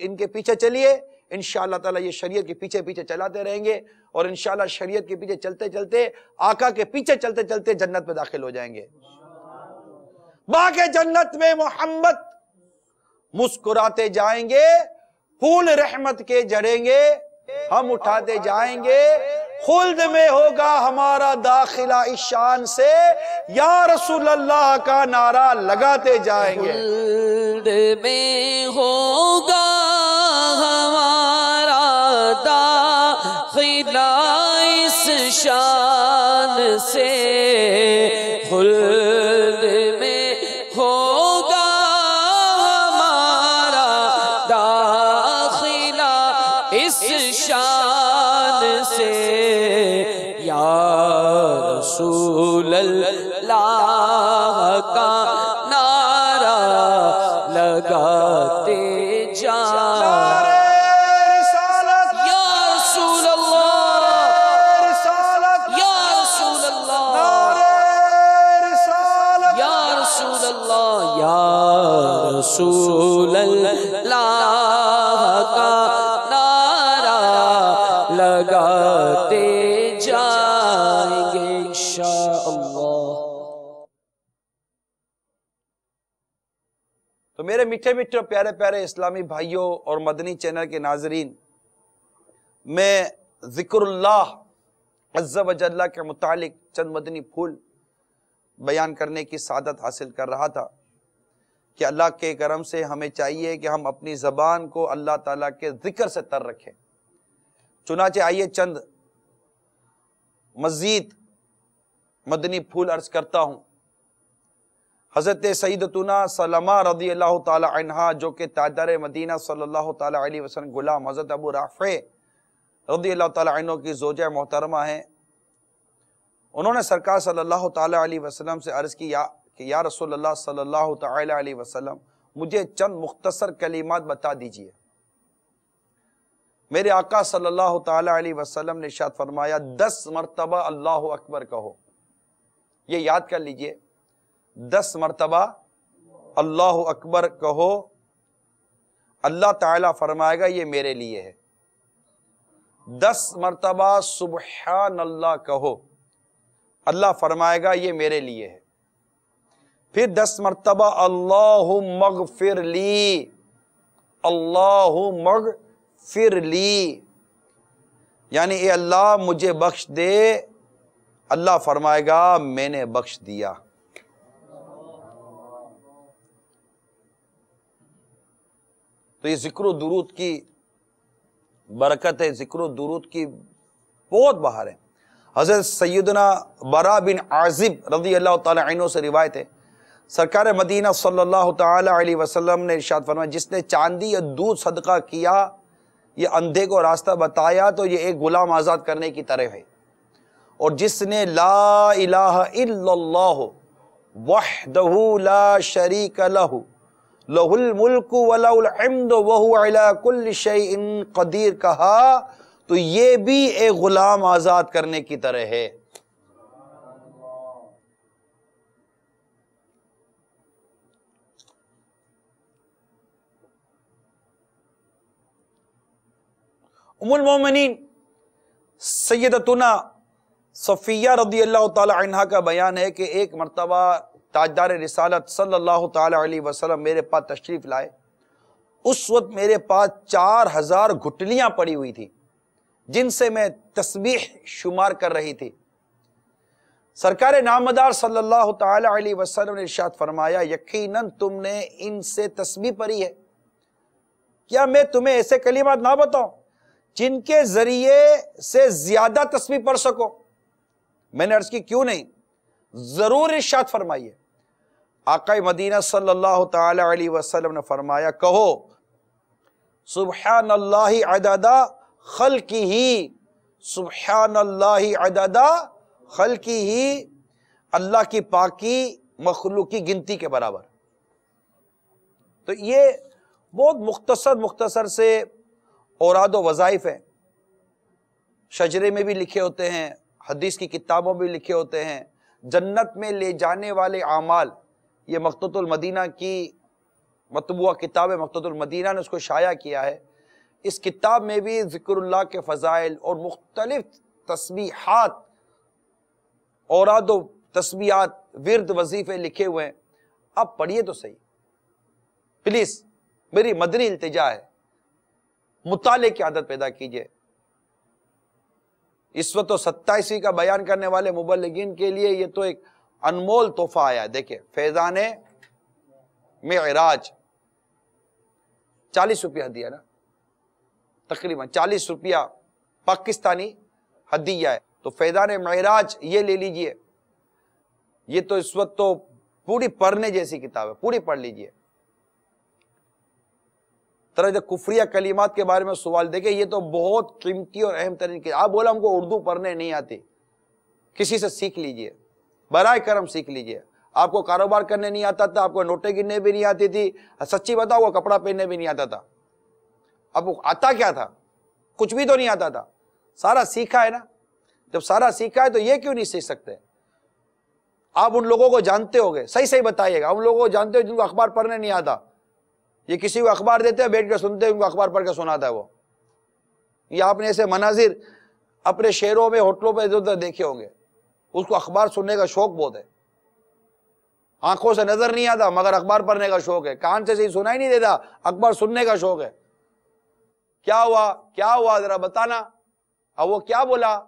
ان کے پیچھے چلیے. انشاءاللہ تعالی یہ شریعت کے پیچھے پیچھے چلاتے رہیں گے، اور انشاءاللہ شریعت کے پیچھے چلتے چلتے، آقا کے پیچھے چلتے چلتے جنت میں داخل ہو جائیں گے. باغ جنت میں محمد مسکراتے جائیں گے، پھول رحمت کے جڑیں گے، ہم اٹھاتے جائیں گے، خلد میں ہوگا ہمارا داخلہ اس شان سے، یا رسول اللہ کا نعرہ لگاتے جائیں گے. خلد میں ہوگا ہمارا داخلہ اس شان سے، خلد میں ہوگا ہمارا داخلہ اس شان سے، یا رسول اللہ کا نعرہ لگاتے جائیں. رسول اللہ کا نعرہ لگاتے جائیں گے انشاءاللہ. تو میرے میٹھے میٹھے اور پیارے پیارے اسلامی بھائیوں اور مدنی چینل کے ناظرین، میں ذکر اللہ عز و جل کے متعلق چند مدنی پھول بیان کرنے کی سعادت حاصل کر رہا تھا کہ اللہ کے کرم سے ہمیں چاہیے کہ ہم اپنی زبان کو اللہ تعالیٰ کے ذکر سے تر رکھیں. چنانچہ آئیے چند مزید مدنی پھول عرض کرتا ہوں. حضرت سیدتنا سلمہ رضی اللہ تعالی عنہا جو کہ تاجدار مدینہ صلی اللہ تعالی علیہ وسلم غلام حضرت ابو رافع رضی اللہ تعالی عنہ کی زوجہ محترمہ ہیں، انہوں نے سرکار صلی اللہ تعالی علیہ وسلم سے عرض کی کہ یا رسول اللہ صلی اللہ تعالی علیہ وسلم مجھے چند مختصر کلمات بتا دیجئے۔ میرے آقا صلی اللہ تعالی علیہ وسلم نے ارشاد فرمایا 10 مرتبہ اللہ اکبر کہو، یہ یاد کر لیجئے، 10 مرتبہ اللہ اکبر کہو، اللہ تعالیٰ فرمائے گا یہ میرے لیے ہے۔ 10 مرتبہ سبحان اللہ کہو، اللہ فرمائے گا یہ میرے لیے ہے۔ پھر 10 مرتبہ اللہم اغفر لی، اللہم اغفر لی، یعنی اے اللہ مجھے بخش دے، اللہ فرمائے گا میں نے بخش دیا۔ تو یہ ذکر و درود کی برکت ہے، ذکر و درود کی بہت بہار ہے۔ حضرت سیدنا برا بن عازب رضی اللہ تعالی عنہ سے روایت ہے، سرکار مدینہ صلی اللہ تعالی علیہ وسلم نے ارشاد فرمایا جس نے چاندی یا دودھ صدقہ کیا، یہ اندھے کو راستہ بتایا، تو یہ ایک غلام آزاد کرنے کی طرح ہے۔ اور جس نے لا الہ الا اللہ وحدہ لا شریک لہ لہ الملک ولہ الحمد وہو علی کل شیء قدیر کہا، تو یہ بھی ایک غلام آزاد کرنے کی طرح ہے۔ ام المومنین سیدتنا صفیہ رضی اللہ تعالی عنہا کا بیان ہے کہ ایک مرتبہ تاجدار رسالت صلی اللہ تعالی علیہ وسلم میرے پاس تشریف لائے۔ اس وقت میرے پاس 4000 گھٹلیاں پڑی ہوئی تھی جن سے میں تسبیح شمار کر رہی تھی۔ سرکار نامدار صلی اللہ تعالی علیہ وسلم نے ارشاد فرمایا یقیناً تم نے ان سے تسبیح پڑھی ہے، کیا میں تمہیں ایسے کلمات نہ بتاؤں جن کے ذریعے سے زیادہ تسبیح پڑھ سکو؟ میں نے عرض کی کیوں نہیں، ضرور ارشاد فرمائیے۔ آقا مدینہ صلی اللہ تعالی علیہ وسلم نے فرمایا کہو سبحان اللہ عدد خلقہ، سبحان اللہ عدد خلقہ، اللہ کی پاکی مخلوق کی گنتی کے برابر۔ تو یہ بہت مختصر سے اوراد و وظائف ہیں، شجرے میں بھی لکھے ہوتے ہیں، حدیث کی کتابوں میں بھی لکھے ہوتے ہیں۔ جنت میں لے جانے والے اعمال، یہ مقتوۃ المدینہ کی مطبوعہ کتاب ہے، مقتوۃ المدینہ نے اس کو شائع کیا ہے۔ اس کتاب میں بھی ذکر اللہ کے فضائل اور مختلف تسبیحات، اوراد و تسبیحات، ورد وظیفے لکھے ہوئے ہیں، آپ پڑھیے تو صحیح، پلیز میری مدنی التجا ہے، مطالعے کی عادت پیدا کیجئے۔ اس وقت تو 27ویں کا بیان کرنے والے مبلغین کے لیے یہ تو ایک انمول تحفہ آیا ہے۔ دیکھیں فیضان معراج 40 روپیہ ہدیہ نا، تقریباً 40 روپیہ پاکستانی ہدیہ ہے، تو فیضان معراج یہ لے لیجئے۔ یہ تو اس وقت تو پوری پڑھنے جیسی کتاب ہے، پوری پڑھ لیجئے۔ طرح کفریہ کلمات کے بارے میں سوال، دیکھیں یہ تو بہت قیمتی اور اہم ترین کی، آپ بولا ہم کو اردو پڑھنے نہیں آتی، کسی سے سیکھ لیجئے، برائے کرم سیکھ لیجئے۔ آپ کو کاروبار کرنے نہیں آتا تھا، آپ کو نوٹیں گننے بھی نہیں آتی تھی، سچی بتاؤ وہ کپڑا پہننے بھی نہیں آتا تھا، اب وہ آتا کیا تھا؟ کچھ بھی تو نہیں آتا تھا، سارا سیکھا ہے نا۔ جب سارا سیکھا ہے تو یہ کیوں نہیں سیکھ سکتے؟ آپ ان لوگوں کو جانتے ہوگے، صحیح بتائیے گا، ان لوگوں کو جانتے ہو جن کو اخبار پڑھنے نہیں آتا، یہ کسی کو اخبار دیتے ہیں بیٹھ کے سنتے ہیں، ان کو اخبار پڑھ کے سناتا ہے وہ۔ یہ آپ نے ایسے مناظر اپنے شہروں میں ہوٹلوں پہ ادھر ادھر دیکھے ہوں گے، اس کو اخبار سننے کا شوق بہت ہے، آنکھوں سے نظر نہیں آتا مگر اخبار پڑھنے کا شوق ہے، کان سے صحیح سنا ہی نہیں دیتا، اخبار سننے کا شوق ہے۔ کیا ہوا ذرا بتانا، اب وہ کیا بولا،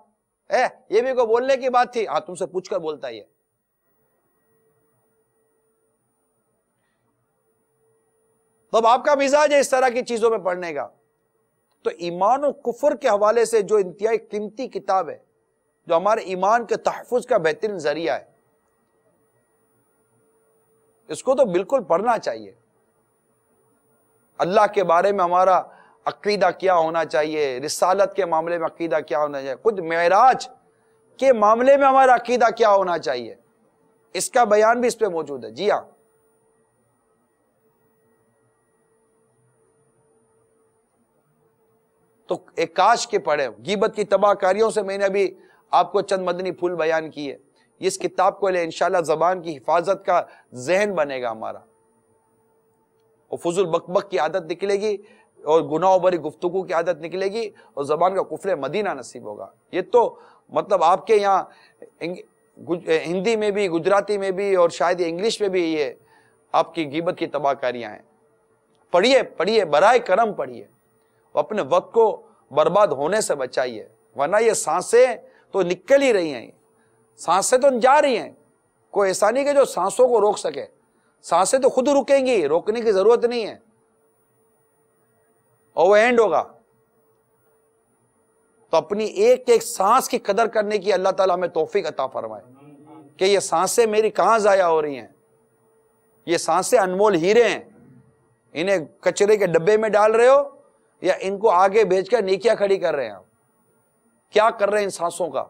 یہ بھی کوئی بولنے کی بات تھی؟ ہاں تم سے پوچھ کر بولتا ہے یہ۔ تب آپ کا مزاج ہے اس طرح کی چیزوں میں پڑھنے کا۔ تو ایمان و کفر کے حوالے سے جو انتہائی قیمتی کتاب ہے، جو ہمارے ایمان کے تحفظ کا بہترین ذریعہ ہے، اس کو تو بالکل پڑھنا چاہیے۔ اللہ کے بارے میں ہمارا عقیدہ کیا ہونا چاہیے، رسالت کے معاملے میں عقیدہ کیا ہونا چاہیے، خود معراج کے معاملے میں ہمارا عقیدہ کیا ہونا چاہیے، اس کا بیان بھی اس پہ موجود ہے۔ جی ہاں، تو ایک کاش کے پڑھیں. غیبت کی تباہ کاریوں سے میں نے ابھی آپ کو چند مدنی پھول بیان کیے. اس کتاب کو لے انشاءاللہ زبان کی حفاظت کا ذہن بنے گا ہمارا, اور فضول بک بک کی عادت نکلے گی, اور گناہوں بری گفتگو کی عادت نکلے گی, اور زبان کا کفر مدینہ نصیب ہوگا. یہ تو مطلب آپ کے یہاں ہندی میں بھی, گجراتی میں بھی, اور شاید انگلش میں بھی یہ آپ کی غیبت کی تباہ کاریاں ہیں. پڑھیے برائے کرم پڑھیے, اپنے وقت کو برباد ہونے سے بچائیے, ورنہ یہ سانسیں تو نکل ہی رہی ہیں, سانسیں تو جا رہی ہیں. کوئی ایسا نہیں کہ جو سانسوں کو روک سکے, سانسیں تو خود رکیں گی, روکنے کی ضرورت نہیں ہے, اوور اینڈ ہوگا. تو اپنی ایک ایک سانس کی قدر کرنے کی اللہ تعالیٰ ہمیں توفیق عطا فرمائے کہ یہ سانسیں میری کہاں ضائع ہو رہی ہیں. یہ سانسیں انمول ہیرے ہیں, انہیں کچرے کے ڈبے میں ڈال رہے ہو یا ان کو آگے بھیج کر نیکیاں کھڑی کر رہے ہیں. کیا کر رہے ہیں ان سانسوں کا؟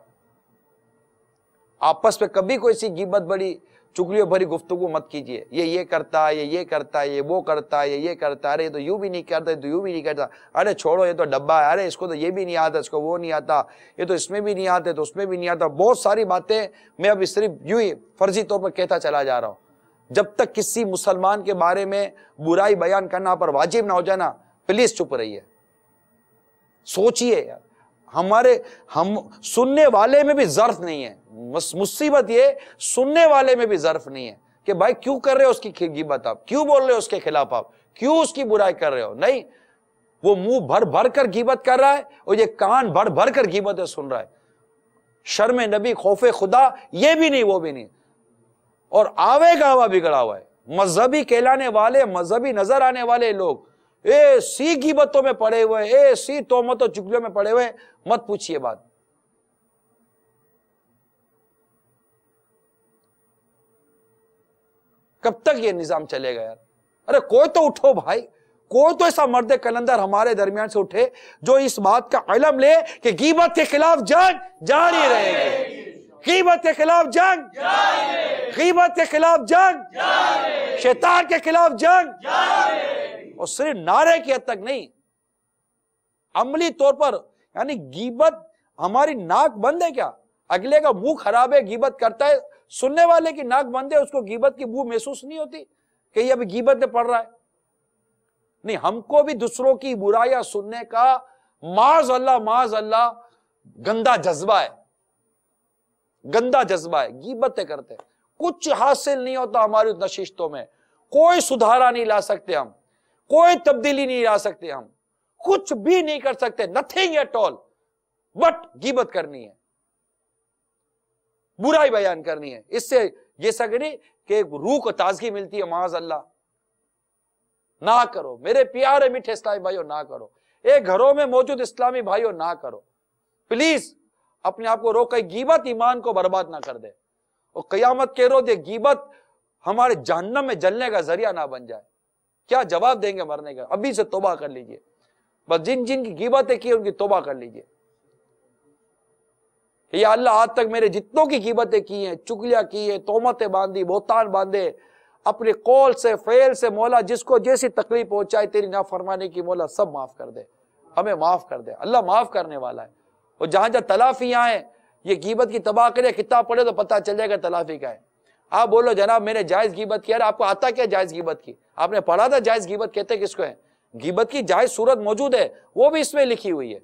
آپس میں کبھی کوئی سی غیبت بڑی چگلیوں بھری گفتگو مت کیجیے. یہ کرتا ہے, یہ کرتا ہے, یہ وہ کرتا ہے, یہ کرتا ہے, ارے یہ تو یوں بھی نہیں کرتا, یہ تو یوں بھی نہیں کرتا, ارے چھوڑو یہ تو ڈبہ ہے, ارے اس کو تو یہ بھی نہیں آتا, اس کو وہ نہیں آتا, یہ تو اس میں بھی نہیں آتے تو اس میں بھی نہیں آتا. بہت ساری باتیں میں اب صرف یوں ہی فرضی طور پر کہتا چلا جا رہا ہوں. جب تک کسی مسلمان کے بارے میں برائی بیان کرنا پر واجب نہ ہو جائے نا, پلیز چپ رہیے. سوچئے, ہم سننے والے میں بھی ظرف نہیں ہے. مصیبت یہ سننے والے میں بھی ظرف نہیں ہے کہ بھائی کیوں کر رہے ہو اس کی غیبت, آپ کیوں بول رہے ہو اس کے خلاف, آپ کیوں اس کی برائی کر رہے ہو. نہیں, وہ منہ بھر بھر کر غیبت کر رہا ہے اور یہ کان بھر بھر کر غیبتیں سن رہا ہے. شرم نبی, خوف خدا, یہ بھی نہیں وہ بھی نہیں, اور آوے گاوا بگڑا ہوا ہے. مذہبی کہلانے والے, مذہبی نظر آنے والے لوگ ایسی غیبتوں میں پڑے ہوئے, ایسی تہمتوں چگلیوں میں پڑے ہوئے, مت پوچھیے بات. کب تک یہ نظام چلے گا یار؟ ارے کوئی تو اٹھو بھائی, کوئی تو ایسا مرد کلندر ہمارے درمیان سے اٹھے جو اس بات کا علم لے کہ غیبت کے خلاف جنگ جاری رہے گی, غیبت کے خلاف جنگ, غیبت کے خلاف جنگ, شیطان کے خلاف جنگ, اور صرف نعرے کی حد تک نہیں, عملی طور پر. یعنی غیبت ہماری ناک بند ہے کیا؟ اگلے کا منہ خراب ہے, غیبت کرتا ہے, سننے والے کی ناک بند ہے, اس کو غیبت کی بو محسوس نہیں ہوتی کہ یہ ابھی غیبت میں پڑ رہا ہے. نہیں, ہم کو بھی دوسروں کی برائیاں سننے کا معاذ اللہ گندا جذبہ ہے, گندا جذبہ ہے. غیبتیں کرتے ہیں, کچھ حاصل نہیں ہوتا ہماری نشستوں میں, کوئی سدھارا نہیں لا سکتے ہم, کوئی تبدیلی نہیں لا سکتے ہم, کچھ بھی نہیں کر سکتے, نتھنگ ایٹ آل, بٹ غیبت کرنی ہے, برائی بیان کرنی ہے. اس سے یہ سگڑی کہ روح کو تازگی ملتی ہے. معاذ اللہ نہ کرو میرے پیارے میٹھے اسلامی بھائیوں, نہ کرو. ایک گھروں میں موجود اسلامی بھائیوں نہ کرو پلیز. اپنے آپ کو روکے, غیبت ایمان کو برباد نہ کر دے, اور قیامت کے روز یہ غیبت ہمارے جہنم میں جلنے کا ذریعہ نہ بن جائے. کیا جواب دیں گے مرنے کا؟ ابھی سے توبہ کر لیجئے. بس جن جن کی غیبتیں کی ان کی توبہ کر لیجئے. یا اللہ آج تک میرے جتنوں کی غیبتیں کی ہیں, چگلیاں کی ہیں, تہمتیں باندھی, بہتان باندھے, اپنے قول سے فعل سے مولا جس کو جیسی تکلیف پہنچائے تیری نافرمانی کی مولا سب معاف کر دے, ہمیں معاف کر دے. اللہ معاف کرنے والا ہے. اور جہاں جہاں تلافیاں ہیں, یہ غیبت کی تباہ کرے, کتاب پڑھے تو پتہ چل جائے گا تلافی کا ہے. آپ بولو جناب میں نے جائز غیبت کیا, آپ کو آتا کیا جائز غیبت کی؟ آپ نے پڑھا تھا جائز غیبت کہتے کس کو ہے؟ غیبت کی جائز صورت موجود ہے, وہ بھی اس میں لکھی ہوئی ہے,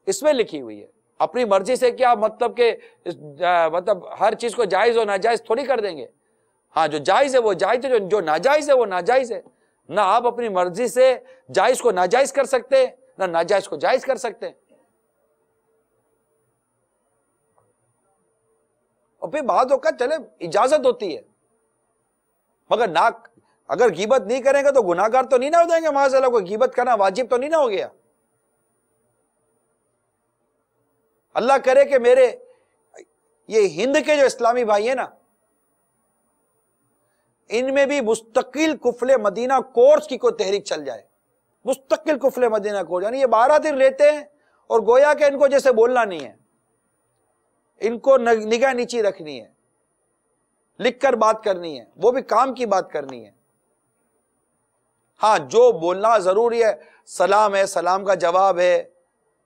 اس میں لکھی ہوئی ہے. اپنی مرضی سے کیا مطلب کہ مطلب ہر چیز کو جائز اور ناجائز تھوڑی کر دیں گے. ہاں جو جائز ہے وہ جائز ہے, جو ناجائز ہے وہ ناجائز ہے. نہ آپ اپنی مرضی سے جائز کو ناجائز کر سکتے, نہ ناجائز کو جائز کر سکتے. اور پھر بعض اوقات چلے اجازت ہوتی ہے, مگر اگر غیبت نہیں کریں گے تو گناہگار تو نہیں نہ ہو جائیں گے معاذ اللہ, کو غیبت کرنا واجب تو نہیں نہ ہو گیا. اللہ کرے کہ میرے یہ ہند کے جو اسلامی بھائی ہیں نا, ان میں بھی مستقل کفل مدینہ کورس کی کوئی تحریک چل جائے. مستقل کفل مدینہ کورس, یعنی یہ 12 دن رہتے ہیں اور گویا کہ ان کو جیسے بولنا نہیں ہے, ان کو نگاہ نیچی رکھنی ہے, لکھ کر بات کرنی ہے, وہ بھی کام کی بات کرنی ہے. ہاں جو بولنا ضروری ہے، سلام ہے، سلام کا جواب ہے،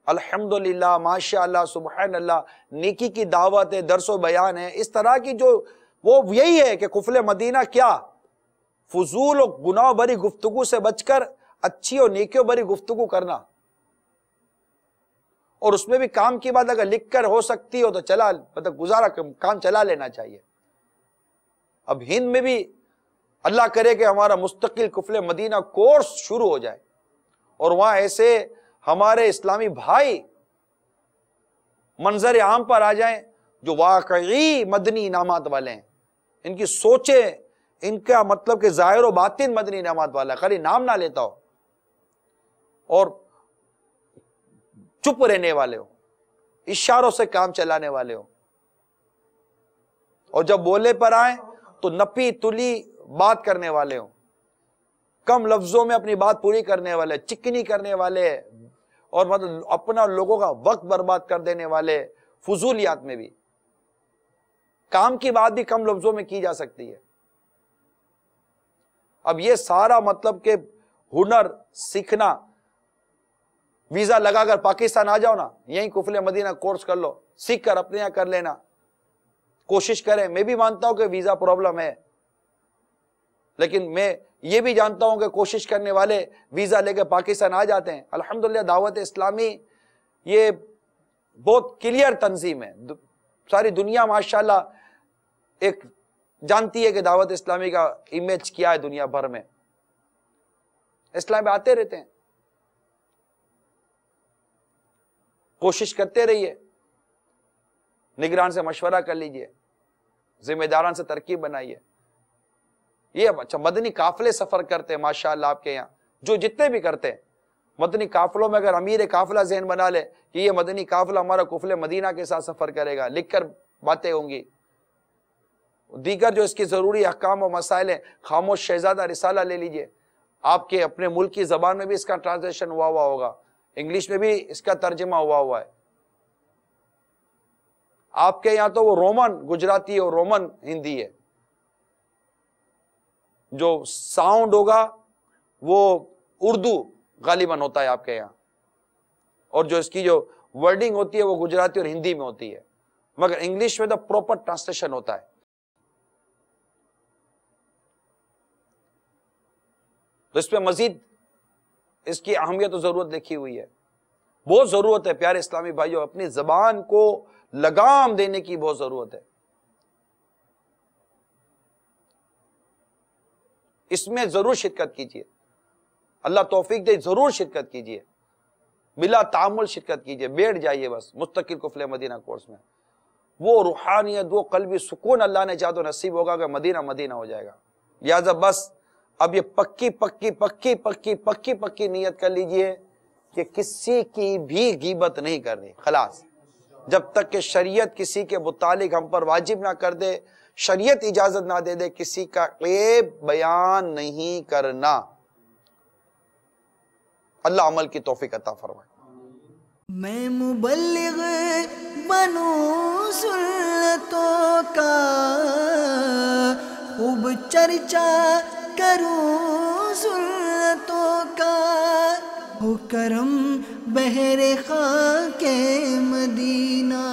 الحمدللہ، ماشاء اللہ، سبحان اللہ، نیکی کی دعوت ہے، درس و بیان ہے، اس طرح کی جو وہ یہی ہے کہ قفل مدینہ کیا فضول و گناہ بری گفتگو سے بچ کر اچھی اور نیکیوں بری گفتگو کرنا، اور اس میں بھی کام کی بات اگر لکھ کر ہو سکتی ہو تو چلا مطلب گزارا کام چلا لینا چاہیے۔ اب ہند میں بھی اللہ کرے کہ ہمارا مستقل قفل مدینہ کورس شروع ہو جائے، اور وہاں ایسے ہمارے اسلامی بھائی منظر عام پر آ جائیں جو واقعی مدنی انعامات والے ہیں، ان کی سوچیں، ان کا مطلب کہ ظاہر و باطن مدنی انعامات والا ہے، خالی نام نہ لیتا ہو اور چپ رہنے والے ہو، اشاروں سے کام چلانے والے ہو، اور جب بولے پر آئیں تو نپی تلی بات کرنے والے ہوں، کم لفظوں میں اپنی بات پوری کرنے والے، چکنی کرنے والے، اور مطلب اپنا لوگوں کا وقت برباد کر دینے والے، فضولیات میں بھی کام کی بات بھی کم لفظوں میں کی جا سکتی ہے۔ اب یہ سارا مطلب کہ ہنر سیکھنا، ویزا لگا کر پاکستان آ جاؤ نا، یہیں قفل مدینہ کورس کر لو، سیکھ کر اپنے یہاں کر لینا، کوشش کریں۔ میں بھی مانتا ہوں کہ ویزا پرابلم ہے، لیکن میں یہ بھی جانتا ہوں کہ کوشش کرنے والے ویزا لے کے پاکستان آ جاتے ہیں۔ الحمدللہ دعوت اسلامی یہ بہت کلیئر تنظیم ہے، ساری دنیا ماشاءاللہ ایک جانتی ہے کہ دعوت اسلامی کا امیج کیا ہے دنیا بھر میں، اسلام میں آتے رہتے ہیں، کوشش کرتے رہیے، نگران سے مشورہ کر لیجئے، ذمہ داران سے ترکیب بنائیے۔ یہ اچھا مدنی قافلے سفر کرتے ہیں ماشاءاللہ آپ کے یہاں، جو جتنے بھی کرتے ہیں مدنی قافلوں میں، اگر امیر قافلہ ذہن بنا لے کہ یہ مدنی قافلہ ہمارا قفل مدینہ کے ساتھ سفر کرے گا، لکھ کر باتیں ہوں گی، دیگر جو اس کی ضروری احکام و مسائل ہیں، خاموش شہزادہ رسالہ لے لیجئے، آپ کے اپنے ملک کی زبان میں بھی اس کا ٹرانسلیشن ہوا ہوگا، انگلش میں بھی اس کا ترجمہ ہوا ہے۔ آپ کے یہاں تو وہ رومن گجراتی اور رومن ہندی ہے، جو ساؤنڈ ہوگا وہ اردو غالباً ہوتا ہے آپ کے یہاں، اور جو اس کی جو ورڈنگ ہوتی ہے وہ گجراتی اور ہندی میں ہوتی ہے، مگر انگلش میں تو پراپر ٹرانسلیشن ہوتا ہے۔ تو اس پہ مزید اس کی اہمیت و ضرورت دیکھی ہوئی ہے، بہت ضرورت ہے پیارے اسلامی بھائیوں، اپنی زبان کو لگام دینے کی بہت ضرورت ہے، اس میں ضرور شرکت کیجیے، اللہ توفیق دے ضرور شرکت کیجیے، بلا تعامل شرکت کیجیے، بیٹھ جائیے بس مستقل قفل مدینہ کورس میں، وہ روحانیت، وہ قلبی سکون اللہ نے چاہا تو نصیب ہوگا کہ مدینہ مدینہ ہو جائے گا۔ لہذا بس اب یہ پکی پکی پکی پکی پکی پکی نیت کر لیجئے کہ کسی کی بھی غیبت نہیں کرنی، خلاص، جب تک کہ شریعت کسی کے متعلق ہم پر واجب نہ کر دے، شریعت اجازت نہ دے دے، کسی کا عیب بیان نہیں کرنا۔ اللہ عمل کی توفیق عطا فرمائے۔ میں مبلغ بنوں سنتوں کا، خوب چرچا کروں سنتوں کا، ہو کرم بہر خاک مدینہ۔